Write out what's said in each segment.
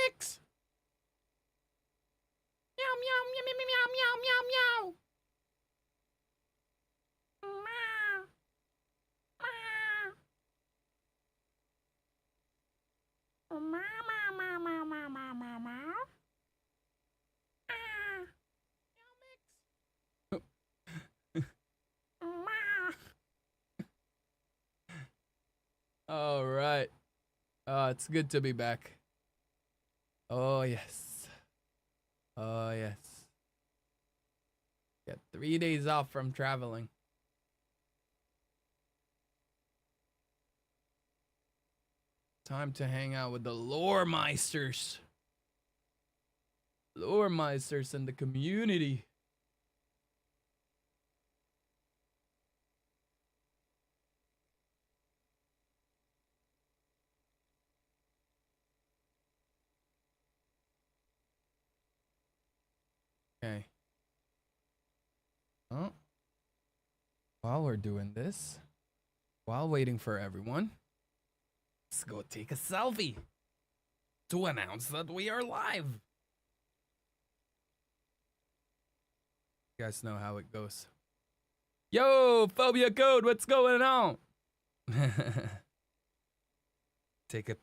mix. Meow, meow, meow, meow, meow, meow, meow, meow. Meow. Meow. Meow, meow, meow, meow, meow, meow, meow, meow. All right. It's good to be back. Oh, yes. Oh, yes. Got 3 days off from traveling. Time to hang out with the lore meisters. Lore meisters in the community. Okay. Oh. While we're doing this, while waiting for everyone, let's go take a selfie to announce that we are live. You guys know how it goes. Yo, Phobia Code, what's going on? Take a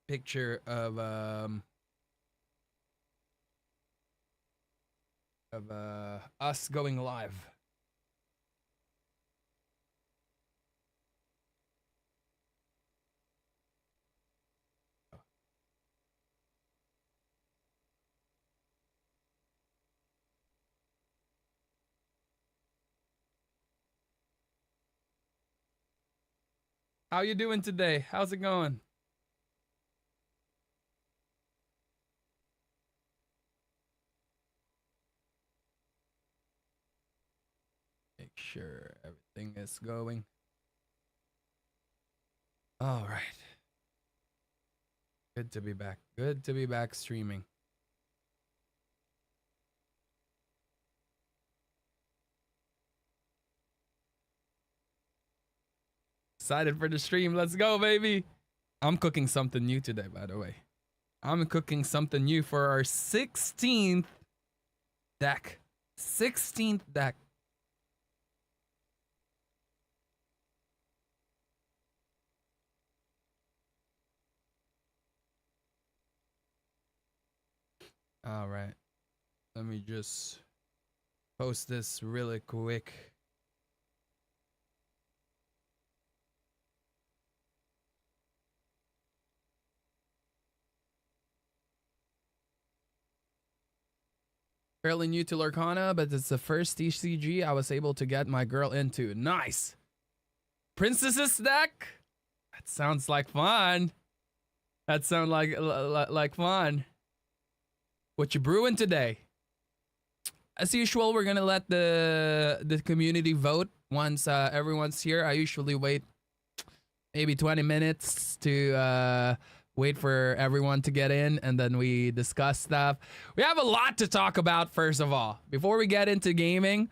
picture of us going live. How you doing today? How's it going? Make sure everything is going. All right. Good to be back. Good to be back streaming. Excited for the stream. Let's go, baby. I'm cooking something new today, by the way. I'm cooking something new for our 16th deck. 16th deck. All right. Let me just post this really quick. Fairly new to Lorcana, but it's the first TCG I was able to get my girl into. Nice. Princesses deck? That sounds like fun. That sounds like fun. What you brewing today? As usual, we're gonna let the community vote once everyone's here. I usually wait maybe 20 minutes to wait for everyone to get in, and then we discuss stuff. We have a lot to talk about. First of all, before we get into gaming,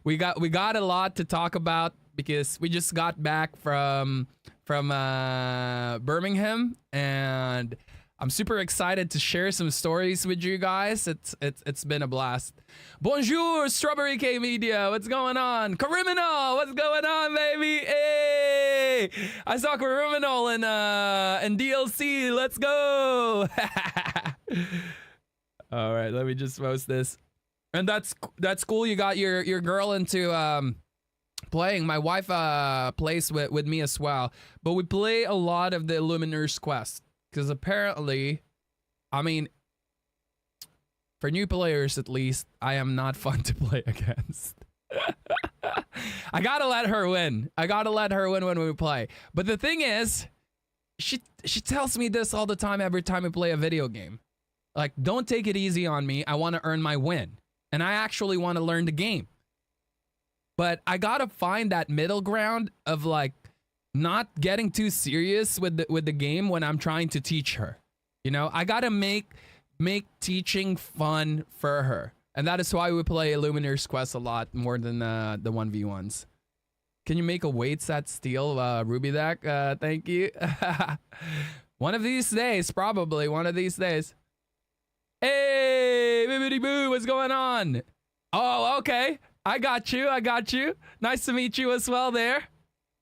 we got a lot to talk about because we just got back from Birmingham, and I'm super excited to share some stories with you guys. It's been a blast. Bonjour, Strawberry K Media. What's going on? Criminal, what's going on, baby? Hey, I saw Criminal in DLC. Let's go. All right, let me just post this. And that's cool. You got your girl into playing. My wife plays with me as well, but we play a lot of the Illuminer's Quest. Because apparently, I mean, for new players at least, I am not fun to play against. I gotta let her win. I gotta let her win when we play. But the thing is, she tells me this all the time every time we play a video game. Like, don't take it easy on me. I want to earn my win. And I actually want to learn the game. But I gotta find that middle ground of like, not getting too serious with the game when I'm trying to teach her. You know, I gotta make teaching fun for her. And that is why we play Illuminer's Quest a lot more than the 1v1s. Can you make a weight set steel Ruby deck? Thank you. One of these days, probably one of these days. Hey, bibbidi boo, what's going on? Oh, okay. I got you. Nice to meet you as well there.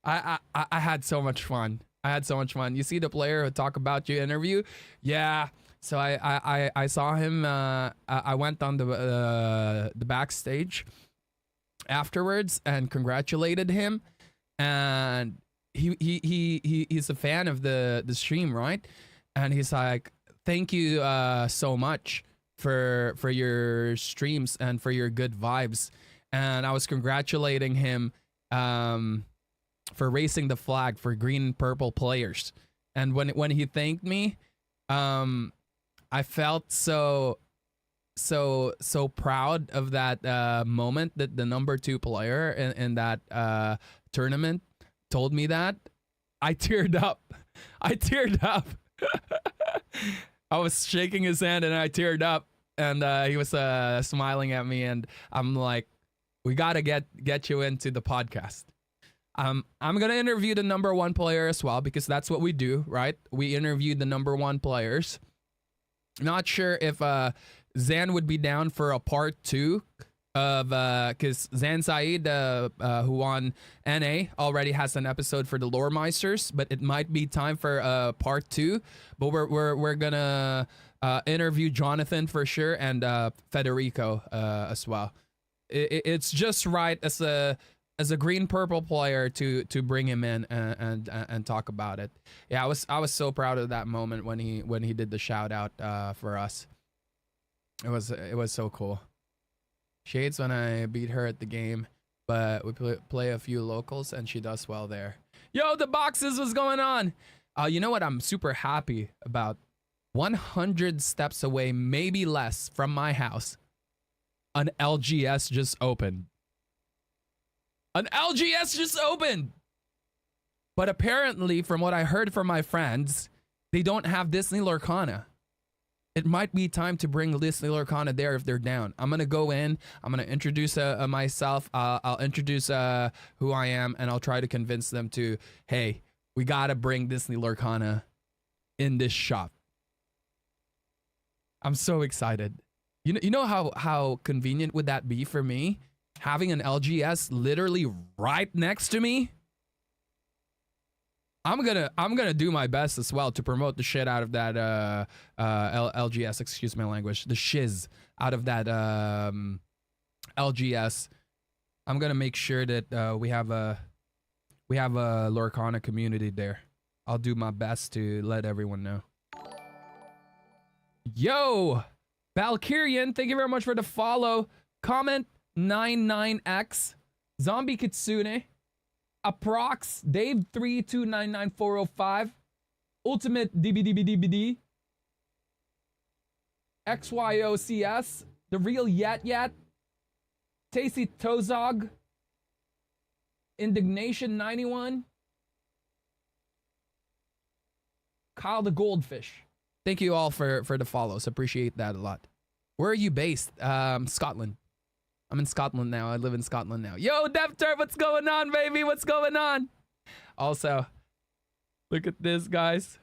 I had so much fun. You see the player who talk about you interview? Yeah. So I saw him. I went on the backstage afterwards and congratulated him. And he's a fan of the stream, right? And he's like, thank you so much for your streams and for your good vibes. And I was congratulating him for raising the flag for green and purple players. And when he thanked me, I felt so proud of that moment that the number 2 player in that tournament told me that. I teared up. I was shaking his hand and I teared up, and he was smiling at me, and I'm like, we gotta get you into the podcast. I'm gonna interview the number 1 player as well, because that's what we do, right? We interview the number 1 players. Not sure if Zan would be down for a part 2 of because Zan Said, who won NA, already has an episode for the Lore Meisters, but it might be time for part 2. But we're gonna interview Jonathan for sure, and Federico as well. It's just right as a green purple player to bring him in and talk about it. Yeah, I was so proud of that moment when he did the shout out for us. It was so cool. Shades when I beat her at the game, but we play a few locals and she does well there. Yo, the boxes, what's going on? You know what I'm super happy about? 100 steps away, maybe less, from my house, an LGS just opened. But apparently, from what I heard from my friends, they don't have Disney Lorcana. It might be time to bring Disney Lorcana there if they're down. I'm going to go in. I'm going to introduce myself. I'll introduce who I am, and I'll try to convince them to, hey, we got to bring Disney Lorcana in this shop. I'm so excited. You know how convenient would that be for me? Having an LGS literally right next to me. I'm gonna do my best as well to promote the shit out of that LGS. Excuse my language. The shiz out of that LGS. I'm gonna make sure that we have a Lorcana community there. I'll do my best to let everyone know. Yo, Valkyrian, thank you very much for the follow. Comment 99X, Zombie Kitsune, Approx, Dave 3299405, Ultimate DBDBDBD, XYOCS, The Real Yat, Tasty Tozog, Indignation 91, Kyle the Goldfish. Thank you all for the follows. Appreciate that a lot. Where are you based? Scotland. I'm in Scotland now. I live in Scotland now. Yo, DevTurf, what's going on, baby? What's going on? Also, look at this, guys.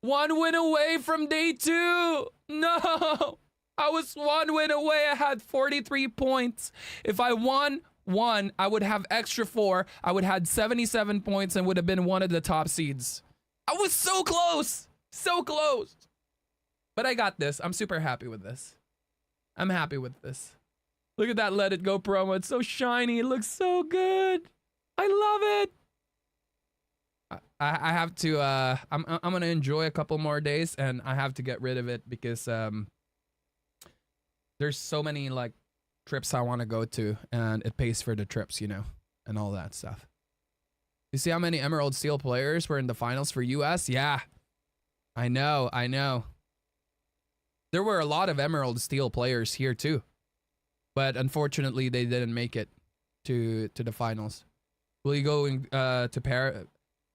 1 win away from day 2. No, I was 1 win away. I had 43 points. If I won 1, I would have extra 4. I would have had 77 points and would have been one of the top seeds. I was so close. So close. But I got this. I'm super happy with this. I'm happy with this. Look at that Let It Go promo. It's so shiny. It looks so good. I love it. I have to, I'm going to enjoy a couple more days, and I have to get rid of it because there's so many, like, trips I want to go to, and it pays for the trips, you know, and all that stuff. You see how many Emerald Steel players were in the finals for US? Yeah. I know. There were a lot of Emerald Steel players here, too. But unfortunately, they didn't make it to the finals. Will you go to Paris?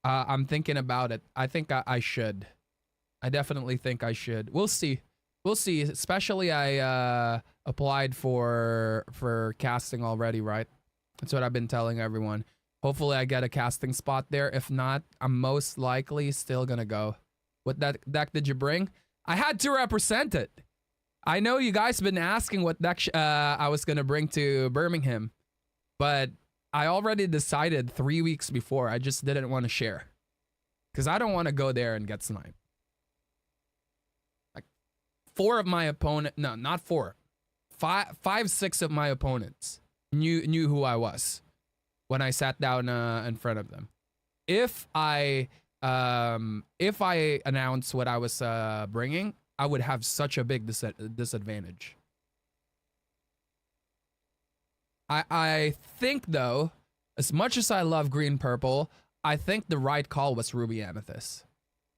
I'm thinking about it. I think I should. I definitely think I should. We'll see. We'll see. Especially I applied for casting already, right? That's what I've been telling everyone. Hopefully I get a casting spot there. If not, I'm most likely still gonna go. What deck did you bring? I had to represent it. I know you guys been asking what deck I was gonna bring to Birmingham, but I already decided 3 weeks before. I just didn't want to share because I don't want to go there and get sniped. Like 4 of my opponent, no, not 4, 5, 6 of my opponents knew who I was when I sat down in front of them. If I announced what I was bringing, I would have such a big disadvantage. I think though, as much as I love green purple, I think the right call was Ruby Amethyst.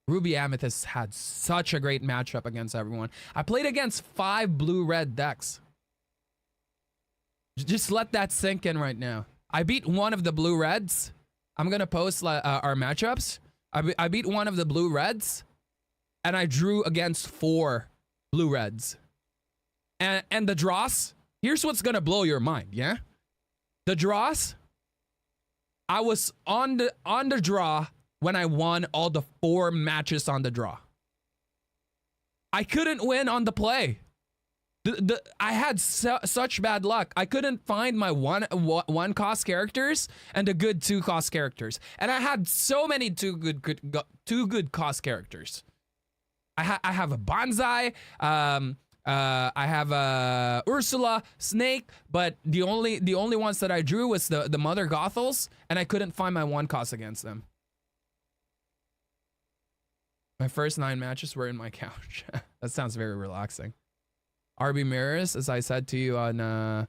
Ruby Amethyst had such a great matchup against everyone. I played against 5 blue-red decks. Just let that sink in right now. I beat one of the blue-reds. I'm gonna post our matchups. I beat one of the blue-reds, and I drew against 4 blue-reds. And the draws, here's what's gonna blow your mind, yeah? The draws, I was on the draw when I won all the 4 matches on the draw. I couldn't win on the play. I had such bad luck. I couldn't find my one cost characters and the good 2 cost characters, and I had so many two good cost characters. I have a Bonsai. I have a Ursula, Snake, but the only ones that I drew was the Mother Gothels, and I couldn't find my 1 cost against them. My first 9 matches were in my couch. That sounds very relaxing. RB Mirrors, as I said to you on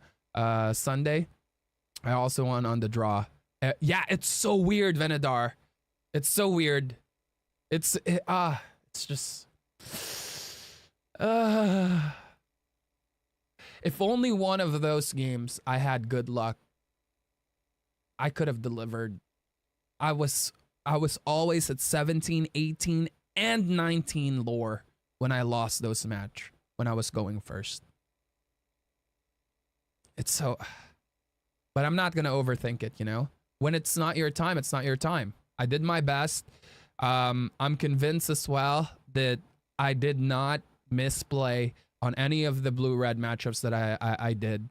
Sunday, I also won on the draw. Yeah, it's so weird, Venedar. It's so weird. It's just. If only one of those games I had good luck, I could have delivered. I was always at 17, 18, and 19 lore when I lost those match, when I was going first. It's so, but I'm not gonna overthink it, you know? When it's not your time, it's not your time. I did my best. I'm convinced as well that I did not misplay on any of the blue-red matchups that I did.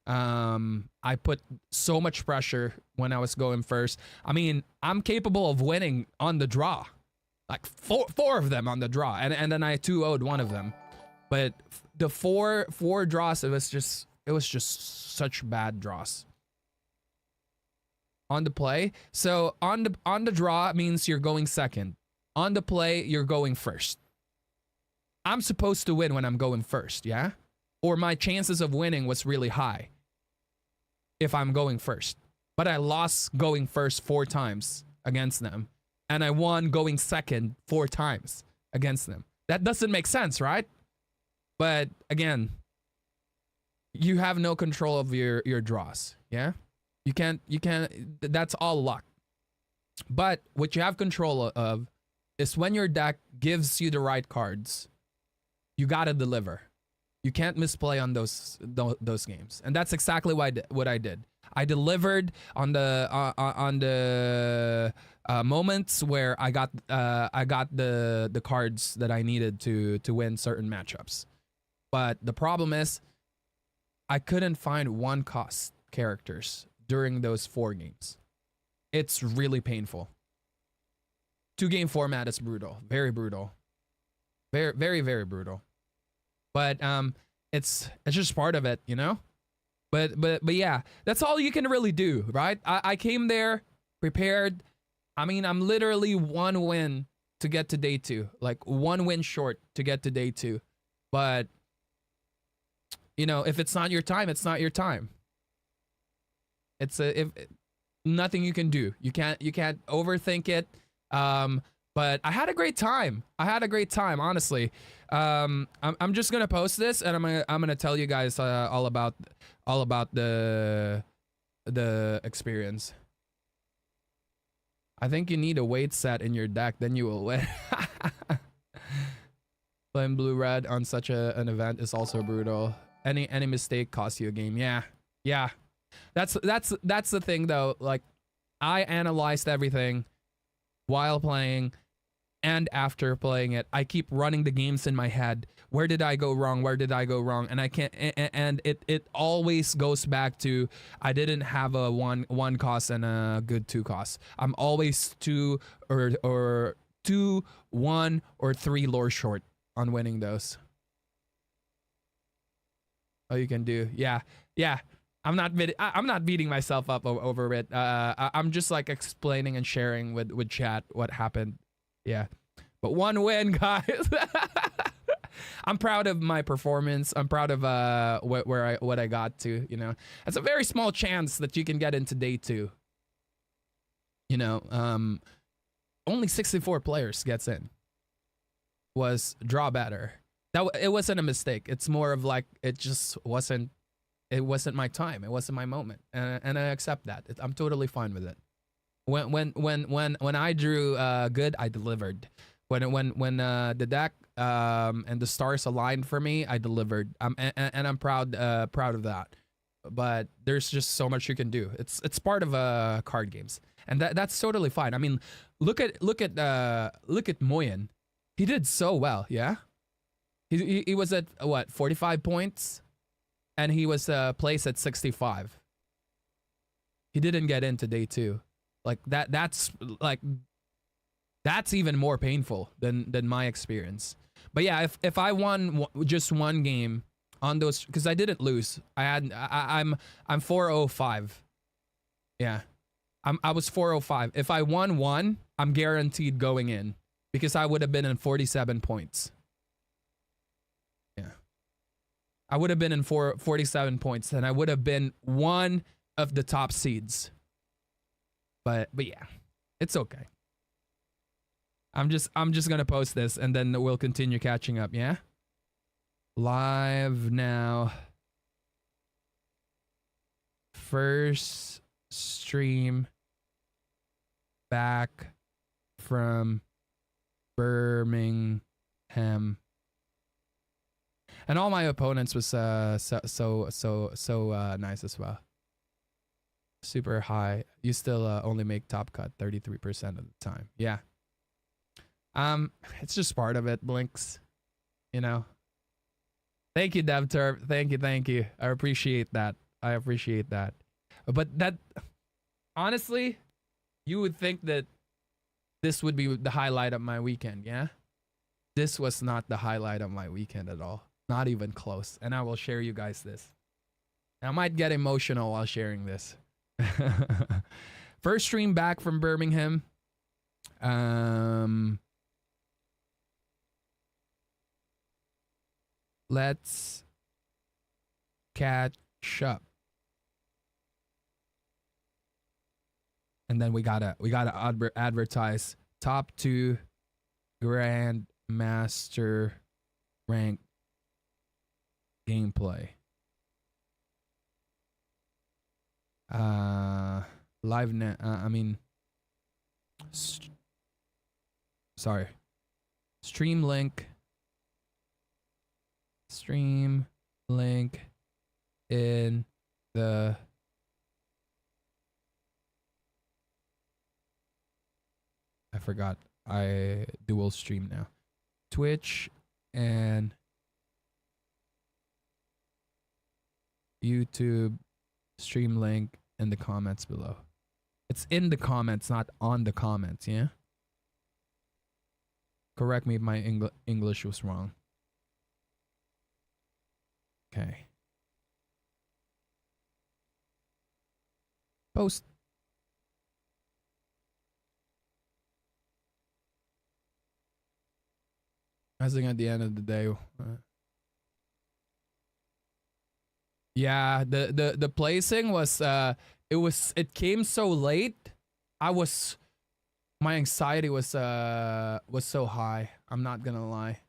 I put so much pressure when I was going first. I mean, I'm capable of winning on the draw, like four of them on the draw, and then I 2-0'd one of them. But the four draws, it was just such bad draws. On the play, so on the draw means you're going second. On the play, you're going first. I'm supposed to win when I'm going first, yeah? Or my chances of winning was really high if I'm going first. But I lost going first 4 times against them, and I won going second 4 times against them. That doesn't make sense, right? But again, you have no control of your draws, yeah? You can't, that's all luck. But what you have control of is when your deck gives you the right cards, you gotta deliver. You can't misplay on those games, and that's exactly what I did. I delivered on the moments where I got the cards that I needed to win certain matchups. But the problem is, I couldn't find 1 cost characters during those 4 games. It's really painful. 2-game format is brutal, very brutal. Very, very, very brutal. But it's just part of it, you know? But yeah, that's all you can really do, right? I came there prepared. I mean, I'm literally 1 win to get to day 2. Like 1 win short to get to day 2. But you know, if it's not your time, it's not your time. Nothing you can do. You can't overthink it. But I had a great time. Honestly. I'm just gonna post this, and I'm gonna tell you guys all about the experience. I think you need a weight set in your deck, then you will win. Playing blue-red on such an event is also brutal. Any mistake costs you a game. Yeah. That's the thing though. Like, I analyzed everything while playing, and after playing it, I keep running the games in my head. Where did I go wrong? Where did I go wrong? And I can't. And it always goes back to I didn't have a one cost and a good two cost. I'm always two or two, one, or three lore short on winning those. Oh, you can do. Yeah. I'm not beating myself up over it. I'm just like explaining and sharing with chat what happened. Yeah, but one win, guys. I'm proud of my performance. I'm proud of what I got to. You know, it's a very small chance that you can get into day 2. You know, only 64 players gets in. Was draw better. It wasn't a mistake. It's more of like it just wasn't. It wasn't my time. It wasn't my moment, and I accept that. I'm totally fine with it. When I drew good, I delivered. When the deck and the stars aligned for me, I delivered. And I'm proud of that. But there's just so much you can do. It's part of card games, and that's totally fine. I mean, look at Moyen. He did so well. Yeah, he was at what 45 points. And he was placed at 65. He didn't get into day 2. Like that's even more painful than my experience. But yeah, if I won just one game on those, because I didn't lose. I'm 405. Yeah, I was 405. If I won one, I'm guaranteed going in because I would have been in 47 points. I would have been in 47 points, and I would have been one of the top seeds. But yeah, it's okay. I'm just gonna post this, and then we'll continue catching up. Yeah, live now. First stream back from Birmingham. And all my opponents was so nice as well. Super high. You still only make top cut 33% of the time. Yeah. It's just part of it, Blinks. You know. Thank you, DevTurb. Thank you. I appreciate that. But that, honestly, you would think that this would be the highlight of my weekend, yeah? This was not the highlight of my weekend at all. Not even close. And I will share you guys this. I might get emotional while sharing this. First stream back from Birmingham. Let's catch up. And then we gotta advertise top 2 Grandmaster rank gameplay. Live net. Sorry. Stream link in the I forgot. I dual stream now. Twitch and YouTube stream link in the comments below. It's in the comments, not on the comments, yeah? Correct me if my English was wrong. Okay. Post. I think at the end of the day, yeah, the placing was it came so late. My anxiety was so high. I'm not gonna lie.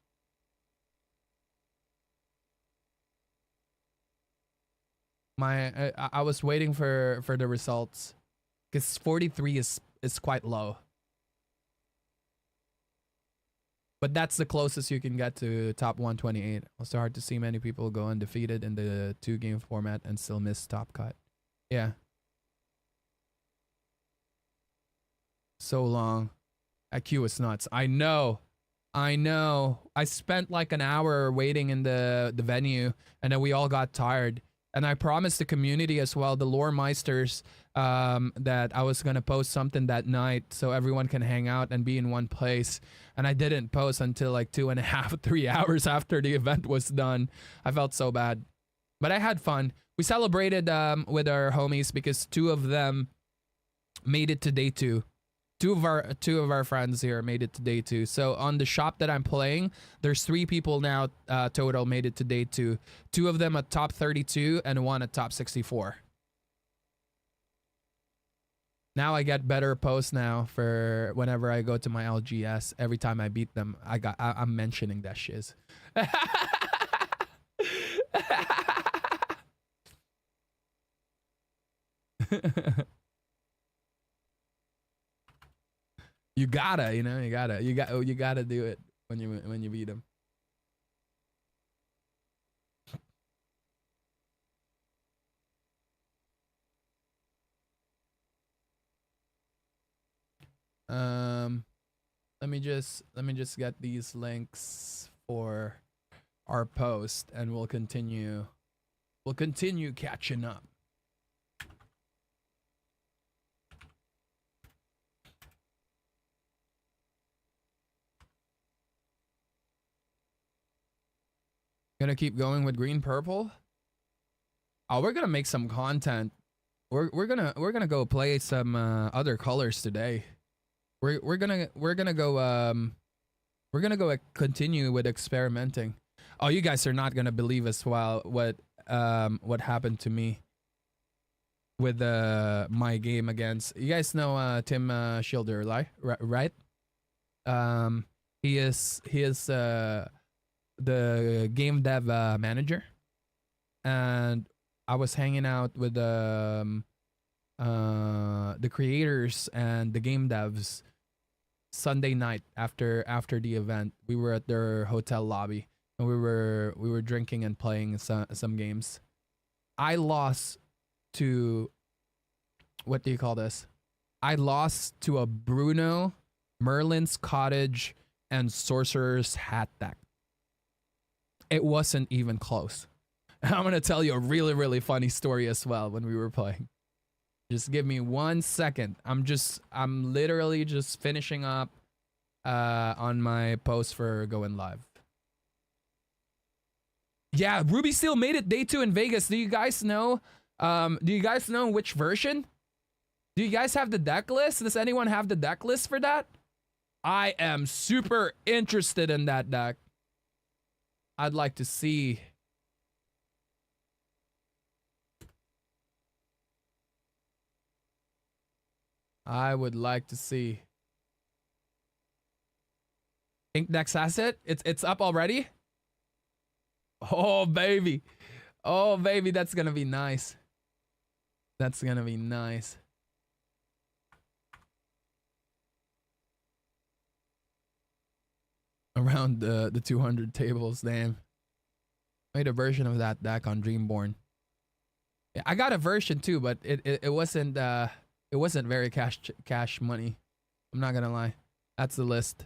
I was waiting for the results because 43 is quite low. But that's the closest you can get to top 128. Also hard to see many people go undefeated in the 2-game format and still miss top cut. Yeah. So long. That queue was nuts. I know. I know. I spent like an hour waiting in the venue, and then we all got tired. And I promised the community as well, the lore meisters, that I was gonna post something that night so everyone can hang out and be in one place. And I didn't post until like 2.5, 3 hours after the event was done. I felt so bad, but I had fun. We celebrated with our homies because 2 of them made it to day 2. Two of our friends here made it to day 2. So on the shop that I'm playing, there's 3 people now total made it to day 2. 2 of them at top 32 and 1 at top 64. Now I get better posts now for whenever I go to my LGS. Every time I beat them, I'm mentioning that shiz. You gotta, you gotta do it when you beat him. Let me just get these links for our post, and we'll continue catching up. Gonna keep going with green purple. Oh, we're gonna make some content. We're gonna go play some other colors today. We're gonna go continue with experimenting. Oh, you guys are not gonna believe as well what happened to me with my game against, you guys know Tim Schilder, right? He is the game dev manager, and I was hanging out with the creators and the game devs Sunday night after the event. We were at their hotel lobby, and we were drinking and playing some games. I lost to, what do you call this? I lost to a Bruno, Merlin's Cottage, and Sorcerer's Hat deck. It wasn't even close. I'm gonna tell you a really, really funny story as well when we were playing. Just give me 1 second. I'm literally just finishing up on my post for going live. Yeah, Ruby Steel made it day 2 in Vegas. Do you guys know which version? Do you guys have the deck list? Does anyone have the deck list for that? I am super interested in that deck. I'd like to see. I would like to see. Ink Dex has it? It's up already? Oh baby. Oh baby, that's gonna be nice. That's gonna be nice. Around the 200 tables, damn. Made a version of that deck on Dreamborn. Yeah, I got a version too, but it wasn't very cash money. I'm not gonna lie. That's the list.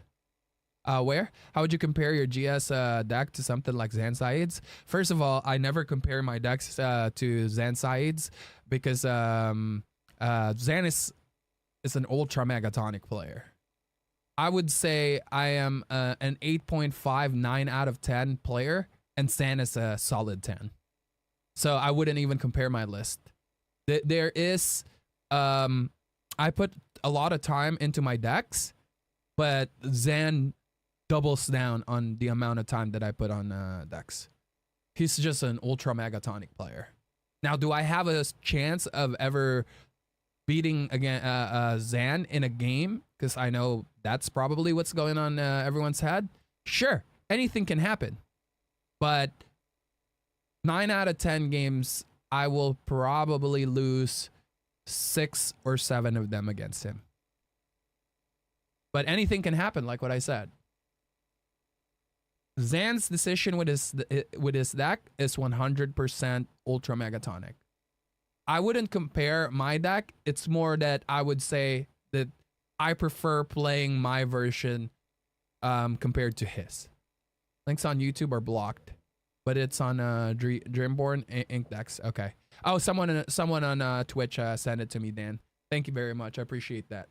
Where? How would you compare your GS deck to something like Zansaids? First of all, I never compare my decks to Zansaids because Zan is an ultra megatonic player. I would say I am an 8.5, 9 out of 10 player, and Zan is a solid 10. So I wouldn't even compare my list. There is, I put a lot of time into my decks, but Zan doubles down on the amount of time that I put on decks. He's just an ultra megatonic player. Now, do I have a chance of ever beating again Zan in a game? Because I know that's probably what's going on everyone's head. Sure, anything can happen. But 9 out of 10 games, I will probably lose 6 or 7 of them against him. But anything can happen, like what I said. Zan's decision with his deck is 100% ultra megatonic. I wouldn't compare my deck. It's more that I would say that I prefer playing my version compared to his. Links on YouTube are blocked, but it's on Dreamborn Inkdex. Okay. Oh, someone on Twitch sent it to me, Dan. Thank you very much. I appreciate that.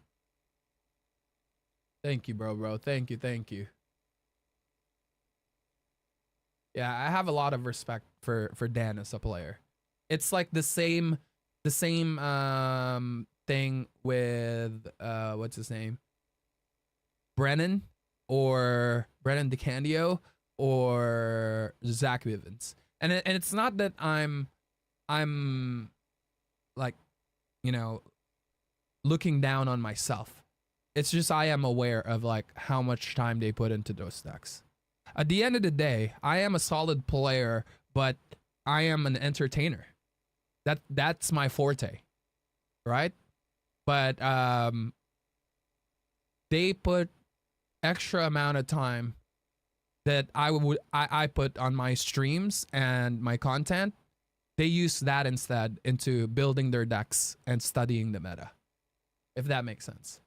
Thank you, bro. Thank you. Yeah, I have a lot of respect for Dan as a player. It's like the same thing with what's his name? Brennan DeCandio or Zach Vivens. And it's not that I'm like, you know, looking down on myself. It's just I am aware of like how much time they put into those decks. At the end of the day, I am a solid player, but I am an entertainer. That's my forte, right? But they put extra amount of time that I put on my streams and my content. They use that instead into building their decks and studying the meta, if that makes sense.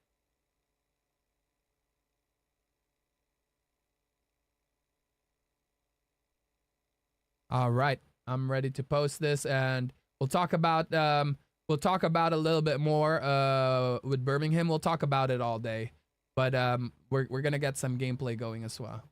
All right, I'm ready to post this, and we'll talk about a little bit more with Birmingham. We'll talk about it all day, but we're gonna get some gameplay going as well.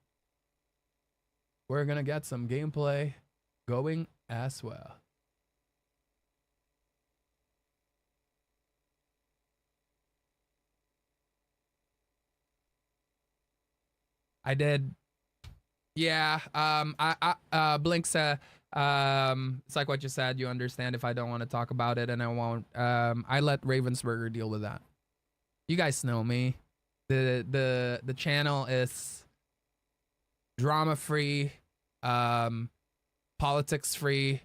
I did. Yeah. Blinks. It's like what you said. You understand if I don't want to talk about it, and I won't. I let Ravensburger deal with that. You guys know me. The channel is drama free, politics free,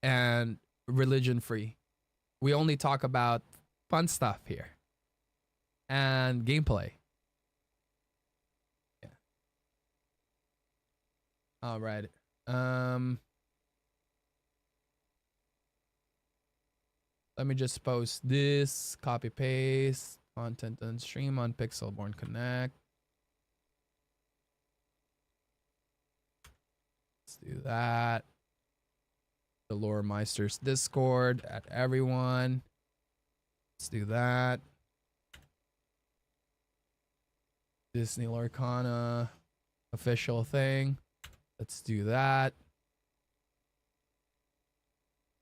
and religion free. We only talk about fun stuff here and gameplay. All right. Let me just post this, copy paste, content and stream on Pixelborn Connect. Let's do that. The Lore Meisters Discord at everyone. Let's do that. Disney Lorcana official thing. Let's do that.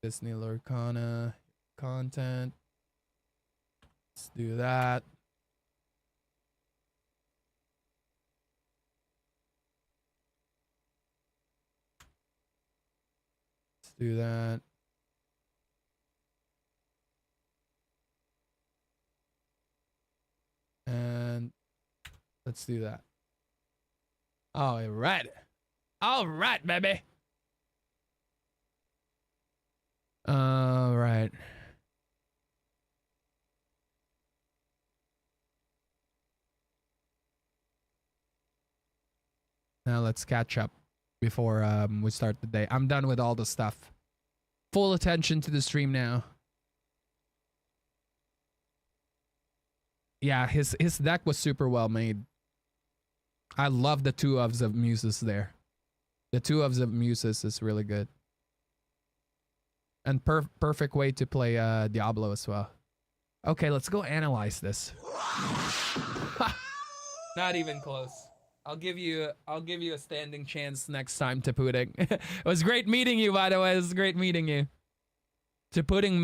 Disney Lorcana content. Let's do that. Let's do that. And let's do that. All right. All right, baby. All right. Now let's catch up before we start the day. I'm done with all the stuff. Full attention to the stream now. Yeah, his deck was super well made. I love the 2 of Muses there. The 2 of Muses is really good. And perfect way to play Diablo as well. Okay, let's go analyze this. Not even close. I'll give you a standing chance next time, Taputing. It was great meeting you, by the way. It was great meeting you. Taputing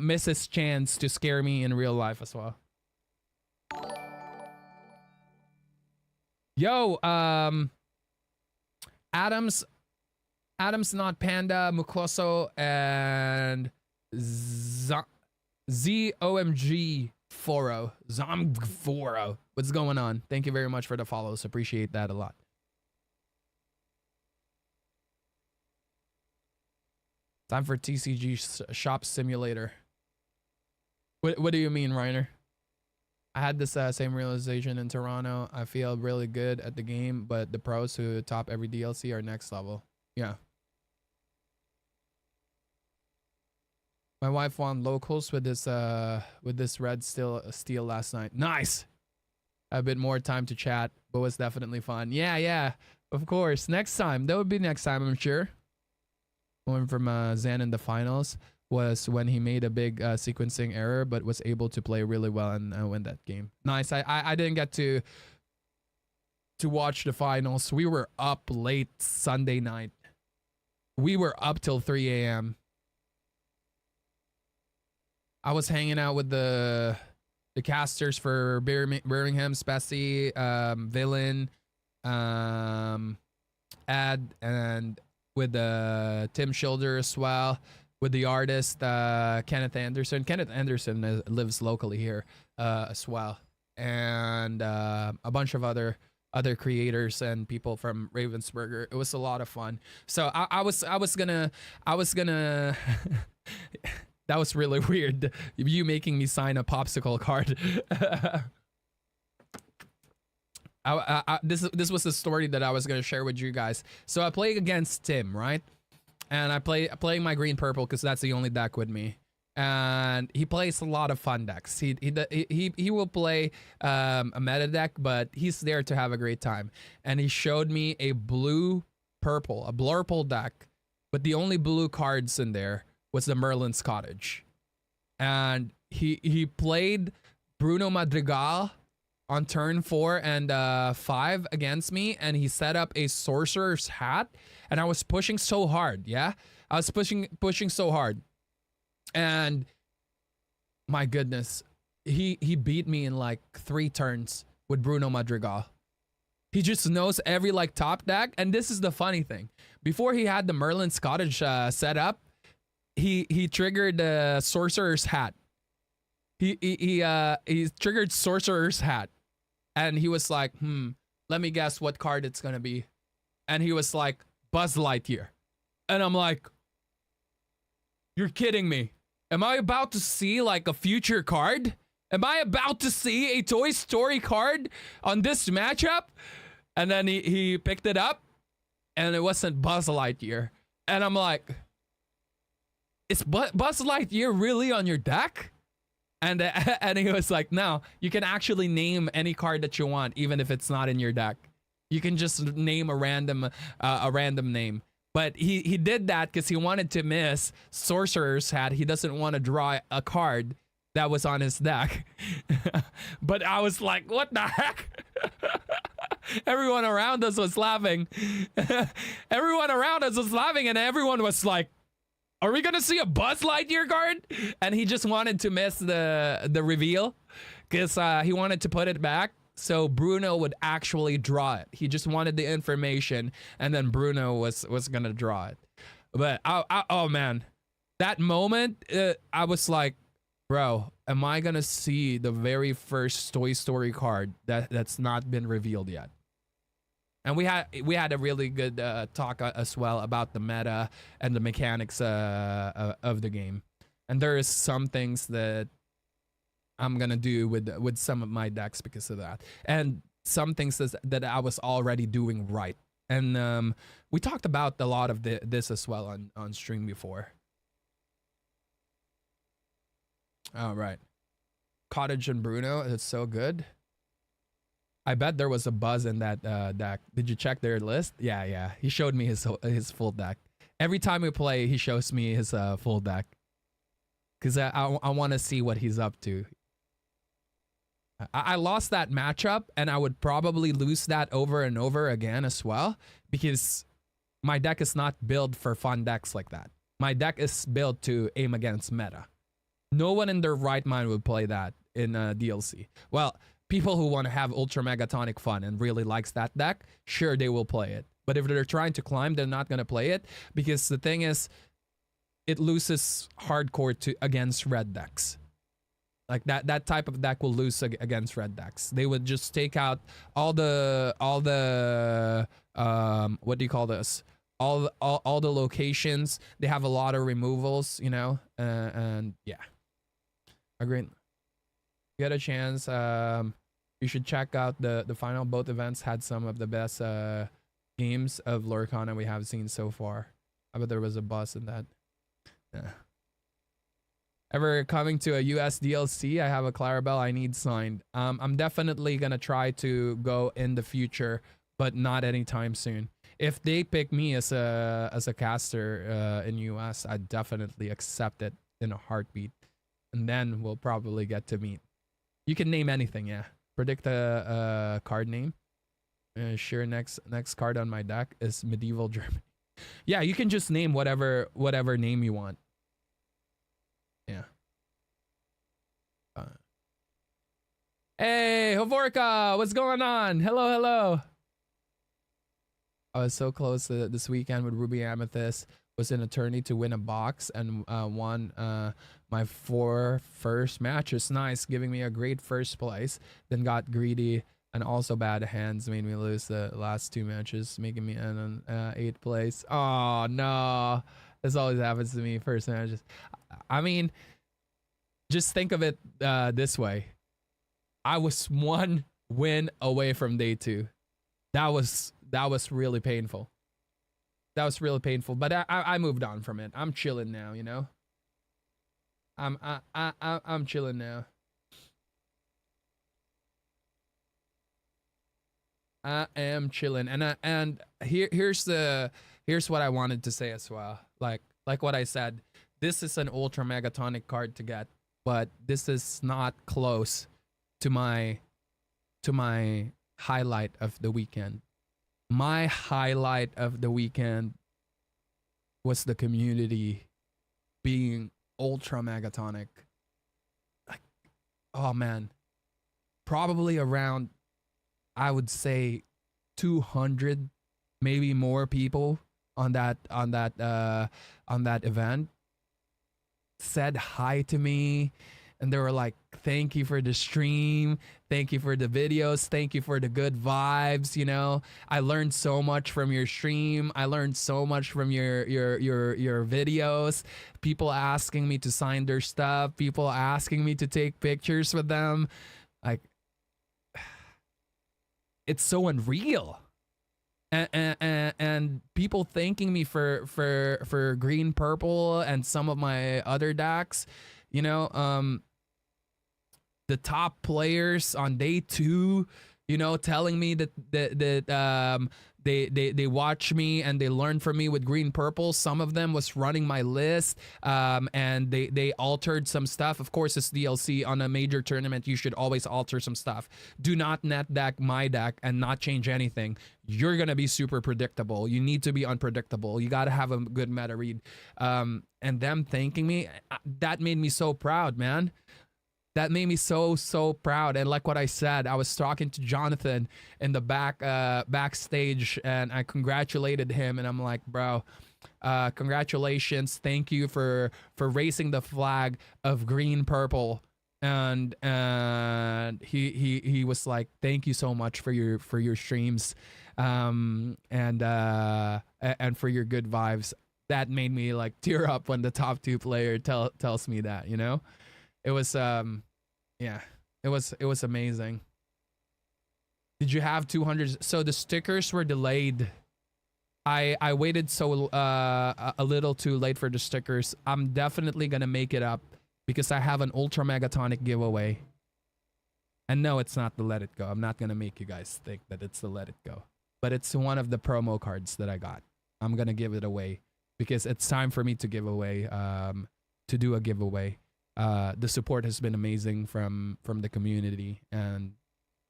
misses chance to scare me in real life as well. Yo, Adams Not Panda, Mukoso, and ZOMG Foro. Zomgforo. What's going on? Thank you very much for the follows. Appreciate that a lot. Time for TCG Shop Simulator. What do you mean, Reiner? I had this same realization in Toronto. I feel really good at the game, but the pros who top every DLC are next level. Yeah. My wife won locals with this red steel last night. Nice. A bit more time to chat, but was definitely fun. Yeah, of course. Next time, that would be next time, I'm sure. One from Zan in the finals was when he made a big sequencing error, but was able to play really well and win that game. Nice. I didn't get to watch the finals. We were up late Sunday night. We were up till 3 a.m. I was hanging out with the casters for Birmingham, Spessy, Villain, Ad, and with Tim Schilder as well, with the artist Kenneth Anderson. Kenneth Anderson lives locally here as well, and a bunch of other creators and people from Ravensburger. It was a lot of fun. So I was gonna that was really weird, you making me sign a popsicle card. This was the story that I was gonna share with you guys. So I play against Tim, right? And I playing my green purple because that's the only deck with me. And he plays a lot of fun decks. He will play a meta deck, but he's there to have a great time. And he showed me a blue purple, a blurple deck, but the only blue cards in there was the Merlin's Cottage. And he played Bruno Madrigal on turn 4 and 5 against me, and he set up a Sorcerer's Hat, and I was pushing so hard. Yeah, I was pushing so hard, and my goodness, he beat me in like 3 turns with Bruno Madrigal. He just knows every like top deck, and this is the funny thing. Before he had the Merlin's Cottage set up, he triggered the Sorcerer's Hat. He triggered Sorcerer's Hat, and he was like, let me guess what card it's gonna be. And he was like, Buzz Lightyear. And I'm like, you're kidding me. Am I about to see like a future card? Am I about to see a Toy Story card on this matchup? And then he picked it up, and it wasn't Buzz Lightyear. And I'm like, is Buzz Lightyear really on your deck? And he was like, no, you can actually name any card that you want, even if it's not in your deck. You can just name a random name. But he did that because he wanted to miss Sorcerer's Hat. He doesn't want to draw a card that was on his deck. But I was like, what the heck? Everyone around us was laughing. Everyone around us was laughing, and everyone was like, are we gonna see a Buzz Lightyear card? And he just wanted to miss the reveal because he wanted to put it back so Bruno would actually draw it. He just wanted the information, and then Bruno was gonna draw it. But oh man, that moment, I was like, bro, am I gonna see the very first Toy Story card that's not been revealed yet? And we had a really good talk as well about the meta and the mechanics of the game. And there is some things that I'm gonna do with some of my decks because of that, and some things that I was already doing right. And we talked about a lot of this as well on stream before. All right, Cottage and Bruno, it's so good. I bet there was a Buzz in that deck. Did you check their list? Yeah. He showed me his full deck. Every time we play, he shows me his full deck. Because I want to see what he's up to. I lost that matchup, and I would probably lose that over and over again as well. Because my deck is not built for fun decks like that. My deck is built to aim against meta. No one in their right mind would play that in DLC. Well, people who want to have ultra megatonic fun and really likes that deck, sure, they will play it. But if they're trying to climb, they're not going to play it, because the thing is, it loses hardcore against red decks. Like that type of deck will lose against red decks. They would just take out all the what do you call this? All the locations. They have a lot of removals, you know, and yeah. Agreed. Get a chance, you should check out the final. Both events had some of the best games of Lorcana we have seen so far. I bet there was a boss in that. Yeah. ever coming to a US DLC, I have a Clarabelle I need signed. I'm definitely gonna try to go in the future, but not anytime soon. If they pick me as a caster in US, I'd definitely accept it in a heartbeat, and then we'll probably get to meet. You can name anything, yeah. Predict a card name. Sure, next card on my deck is Medieval Germany. Yeah, you can just name whatever name you want. Yeah. Hey, Hovorka, what's going on? Hello, hello. I was so close this weekend with Ruby Amethyst. Was an attorney to win a box and won my 4 first matches. Nice, giving me a great first place. Then got greedy and also bad hands made me lose the last 2 matches, making me in 8th place. Oh no, this always happens to me. First matches. I mean, just think of it this way. I was 1 win away from day 2. That was really painful. That was really painful, but I moved on from it. I'm chilling now, you know. I'm chilling now. I am chilling, and here's what I wanted to say as well. Like what I said, this is an ultra megatonic card to get, but this is not close to my highlight of the weekend. My highlight of the weekend was the community being ultra megatonic. Like, oh man, probably around, I would say 200, maybe more people on that event said hi to me, and they were like, thank you for the stream, thank you for the videos, thank you for the good vibes, you know. I learned so much from your stream. I learned so much from your videos. People asking me to sign their stuff, people asking me to take pictures with them. Like, it's so unreal. And people thanking me for green purple and some of my other decks, you know. The top players on day 2, you know, telling me that they watch me and they learn from me with green purple. Some of them was running my list, and they altered some stuff. Of course, it's DLC. On a major tournament, you should always alter some stuff. Do not net deck my deck and not change anything. You're gonna be super predictable. You need to be unpredictable. You gotta have a good meta read. And them thanking me, that made me so proud, man. That made me so proud. And like what I said, I was talking to Jonathan in the backstage, and I congratulated him, and I'm like, bro, congratulations, thank you for raising the flag of green purple. And he was like, thank you so much for your streams, and for your good vibes. That made me like tear up when the top 2 player tells me that, you know. It was yeah, it was amazing. Did you have 200? So the stickers were delayed. I waited so a little too late for the stickers. I'm definitely gonna make it up because I have an ultra megatonic giveaway. And no, it's not the Let It Go. I'm not gonna make you guys think that it's the Let It Go, but it's one of the promo cards that I got. I'm gonna give it away because it's time for me to give away, to do a giveaway. The support has been amazing from the community, and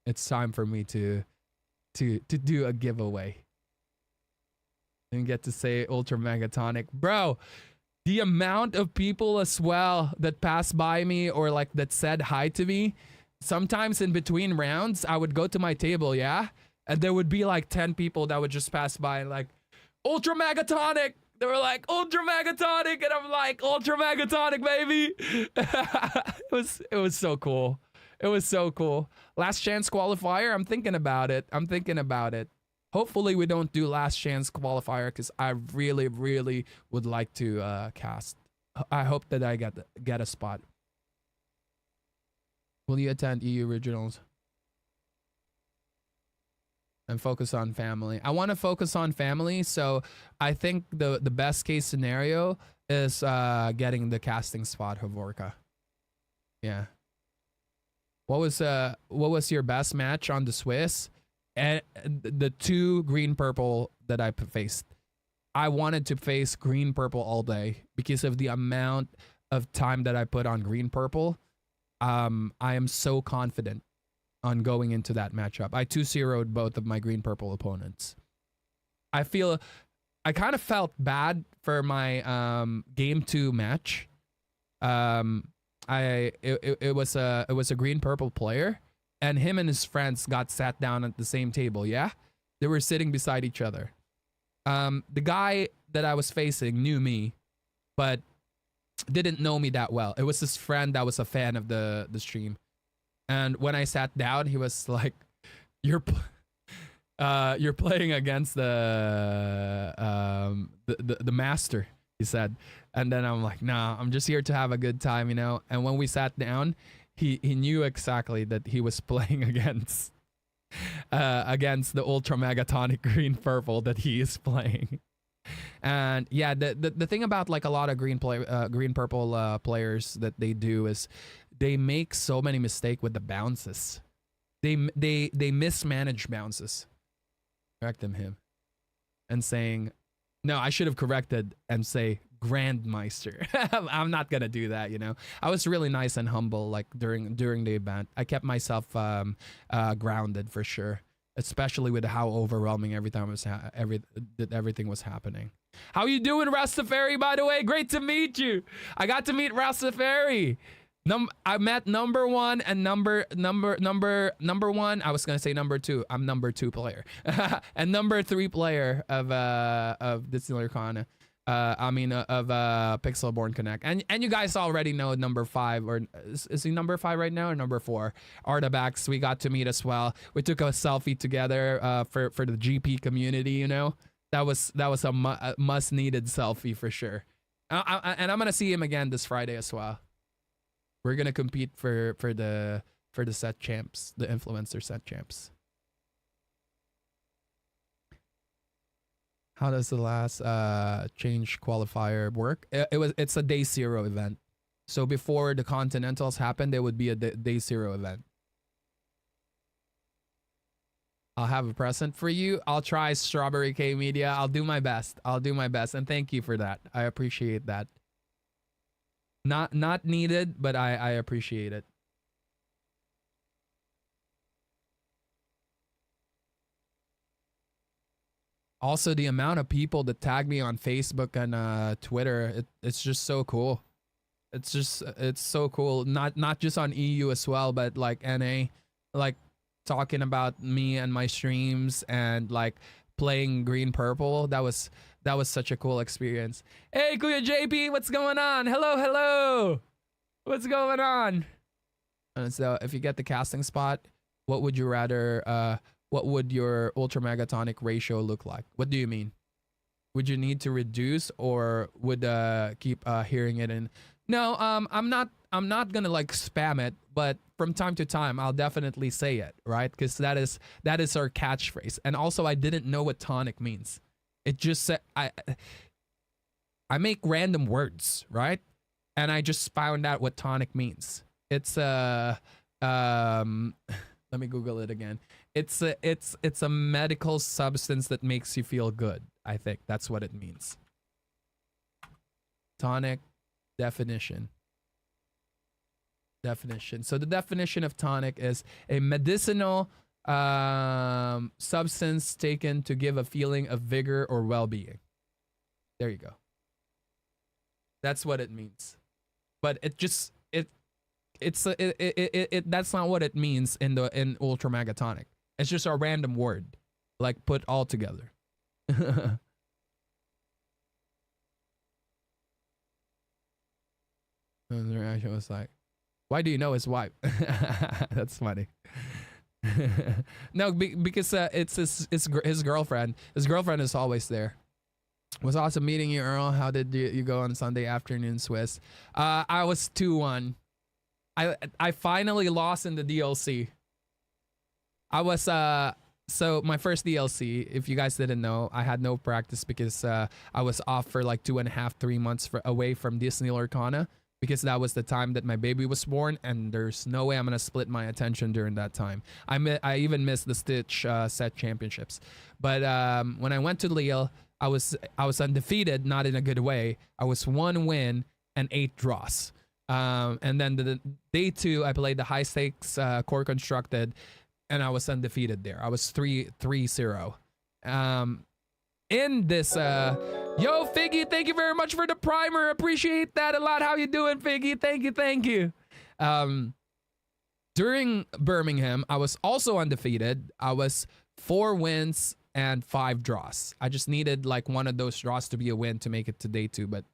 it's time for me to do a giveaway and get to say ultra megatonic, bro. The amount of people as well that passed by me or like that said hi to me. Sometimes in between rounds, I would go to my table, yeah, and there would be like 10 people that would just pass by and like, ultra megatonic. They were like, ultra megatonic, and I'm like, ultra megatonic, baby. It was so cool. It was so cool. Last chance qualifier, I'm thinking about it. Hopefully we don't do last chance qualifier because I really would like to cast. I hope that I get a spot. Will you attend EU Originals? And focus on family. I want to focus on family, so I think the best case scenario is getting the casting spot, Havorka. Yeah. What was your best match on the Swiss? And the two green purple that I faced. I wanted to face green purple all day because of the amount of time that I put on green purple. I am so confident on going into that matchup. I 2-0'd both of my green purple opponents. I kind of felt bad for my game 2 match. It was a green purple player, and him and his friends got sat down at the same table. Yeah, they were sitting beside each other. The guy that I was facing knew me, but didn't know me that well. It was his friend that was a fan of the stream, and when I sat down, he was like, "You're playing against the master," he said. And then I'm like, "Nah, I'm just here to have a good time, you know." And when we sat down, he knew exactly that he was playing against the ultra megatonic green purple that he is playing. And yeah, the thing about like a lot of green purple players that they do is they make so many mistakes with the bounces. They mismanage bounces. Correct him and saying, no, I should have corrected and say Grandmaster. I'm not gonna do that, you know. I was really nice and humble like during the event. I kept myself grounded for sure, especially with how overwhelming everything was happening. How you doing, Rastafari? By the way, great to meet you. I got to meet Rastafari. I met number 1 and number 1. I was gonna say number 2. I'm number 2 player, and number 3 player of Disney Arcana. Of Pixelborn Connect, and you guys already know number 5, or is he number 5 right now, or number 4? Artabax, we got to meet as well. We took a selfie together for the GP community. You know, that was a must needed selfie for sure. And I'm gonna see him again this Friday as well. We're gonna compete for the set champs, the influencer set champs. How does the last change qualifier work? It's a day 0 event. So before the Continentals happen, there would be a day 0 event. I'll have a present for you. I'll try Strawberry K Media. I'll do my best. And thank you for that. I appreciate that. Not needed, but I appreciate it. Also, the amount of people that tag me on Facebook and Twitter, it's just so cool. It's so cool. Not just on EU as well, but like NA, like talking about me and my streams and like playing green purple. That was such a cool experience. Hey, Kuya JP, what's going on? Hello. What's going on? And so, if you get the casting spot, what would you rather? What would your ultra megatonic ratio look like? What do you mean? Would you need to reduce, or would keep hearing it in? No, I'm not gonna like spam it, but from time to time I'll definitely say it, right? Because that is our catchphrase. And also, I didn't know what tonic means. It just said I make random words, right? And I just found out what tonic means. It's let me Google it again. It's a medical substance that makes you feel good. I think that's what it means. Tonic definition. So the definition of tonic is a medicinal substance taken to give a feeling of vigor or well-being. There you go. That's what it means. But that's not what it means in ultra megatonic. It's just a random word, like put all together. The reaction was like, "Why do you know his wife?" That's funny. No, because it's his girlfriend. His girlfriend is always there. It was awesome meeting you, Earl. How did you go on Sunday afternoon, Swiss? I was 2-1. I finally lost in the DLC. I So my first DLC, if you guys didn't know, I had no practice because I was off for like 2.5, 3 months away from Disney Lorcana because that was the time that my baby was born, and there's no way I'm gonna split my attention during that time. I even missed the Stitch set championships, but when I went to Lille, I was undefeated, not in a good way. I was 1 win and 8 draws. And then the day 2, I played the high stakes core constructed, and I was undefeated there. I was 3-0. In this, yo Figgy, thank you very much for the primer. Appreciate that a lot. How you doing, Figgy? Thank you. During Birmingham, I was also undefeated. I was 4 wins and 5 draws. I just needed like one of those draws to be a win to make it to day 2, but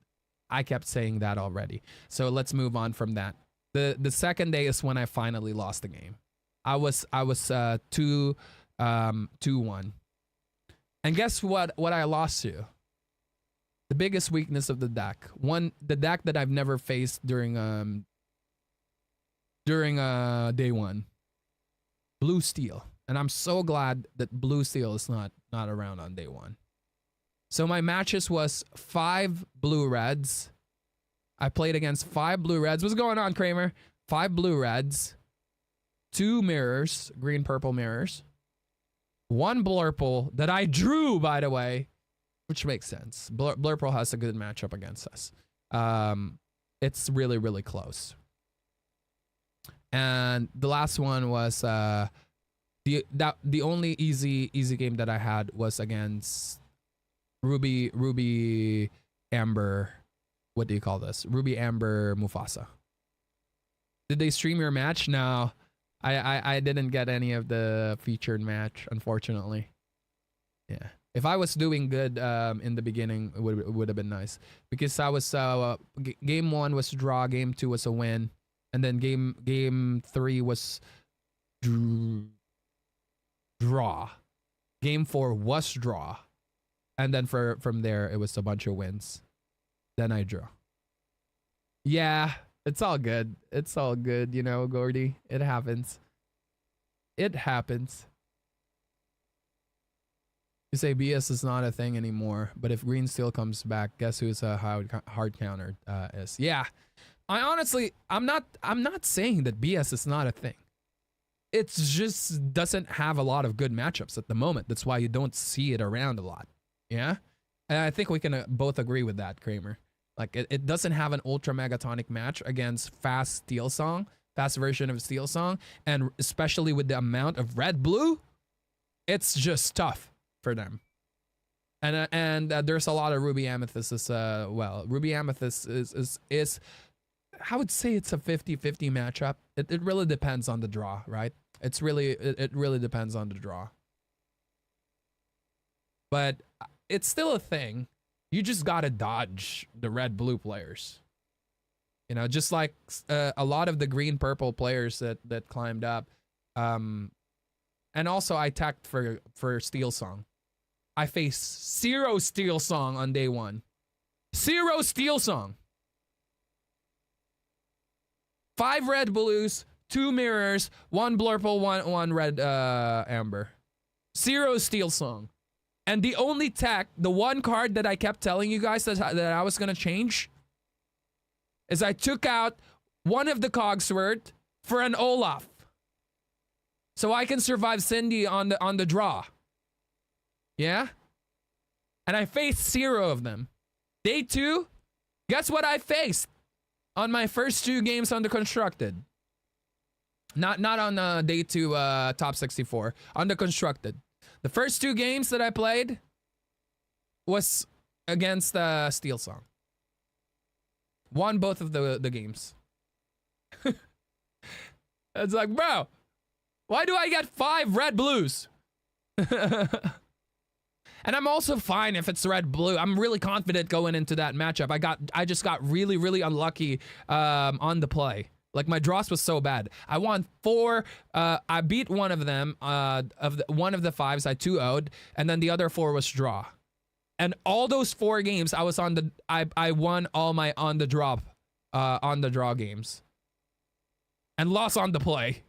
I kept saying that already. So let's move on from that. The second day is when I finally lost the game. I was 2-1. And guess what I lost to? The biggest weakness of the deck. The deck that I've never faced during day 1. Blue Steel. And I'm so glad that Blue Steel is not around on day 1. So my matches was 5 blue reds. I played against 5 blue reds. What's going on, Kramer? 5 blue reds, 2 mirrors, green purple mirrors, 1 blurple that I drew, by the way, which makes sense. Blurple has a good matchup against us. It's really, really close. And the last one was the only easy game that I had was against Ruby Amber. What do you call this? Ruby Amber Mufasa. Did they stream your match? No, I didn't get any of the featured match, unfortunately. Yeah, if I was doing good in the beginning, it would have been nice, because I was game 1 was draw, game 2 was a win, and then game 3 was draw, game 4 was draw, and then from there it was a bunch of wins. Then I drew. Yeah, it's all good. It's all good, you know, Gordy. It happens. It happens. You say BS is not a thing anymore, but if green steel comes back, guess who's a hard counter is? Yeah, I honestly, I'm not saying that BS is not a thing. It just doesn't have a lot of good matchups at the moment. That's why you don't see it around a lot. Yeah, and I think we can both agree with that, Kramer. Like it doesn't have an ultra megatonic match against fast Steel Song, fast version of Steel Song, and especially with the amount of red blue, it's just tough for them. And there's a lot of Ruby Amethyst as well. Ruby Amethyst is I would say it's a 50-50 matchup. It really depends on the draw, right? It really depends on the draw. But it's still a thing. You just gotta dodge the red-blue players. You know, just like a lot of the green-purple players that climbed up. And also I tacked for Steel Song. I faced 0 Steel Song on day 1. 0 Steel Song. 5 red blues, 2 mirrors, 1 blurple, 1 red amber. 0 Steel Song. And the only tech, the one card that I kept telling you guys that I was going to change, is I took out one of the Cogsworth for an Olaf. So I can survive Cindy on the draw. Yeah? And I faced 0 of them. Day 2, guess what I faced on my first 2 games on the constructed? Not on day 2 top 64. On the constructed. The first 2 games that I played was against Steel Song. Won both of the games. It's like, bro, why do I get 5 red blues? And I'm also fine if it's red blue. I'm really confident going into that matchup. I just got really, really unlucky on the play. Like my draws was so bad. I won 4. I beat one of them. One of the 5s I 2-0'd, and then the other 4 was draw. And all those 4 games, I was on the. I won all my on the draw games, and lost on the play.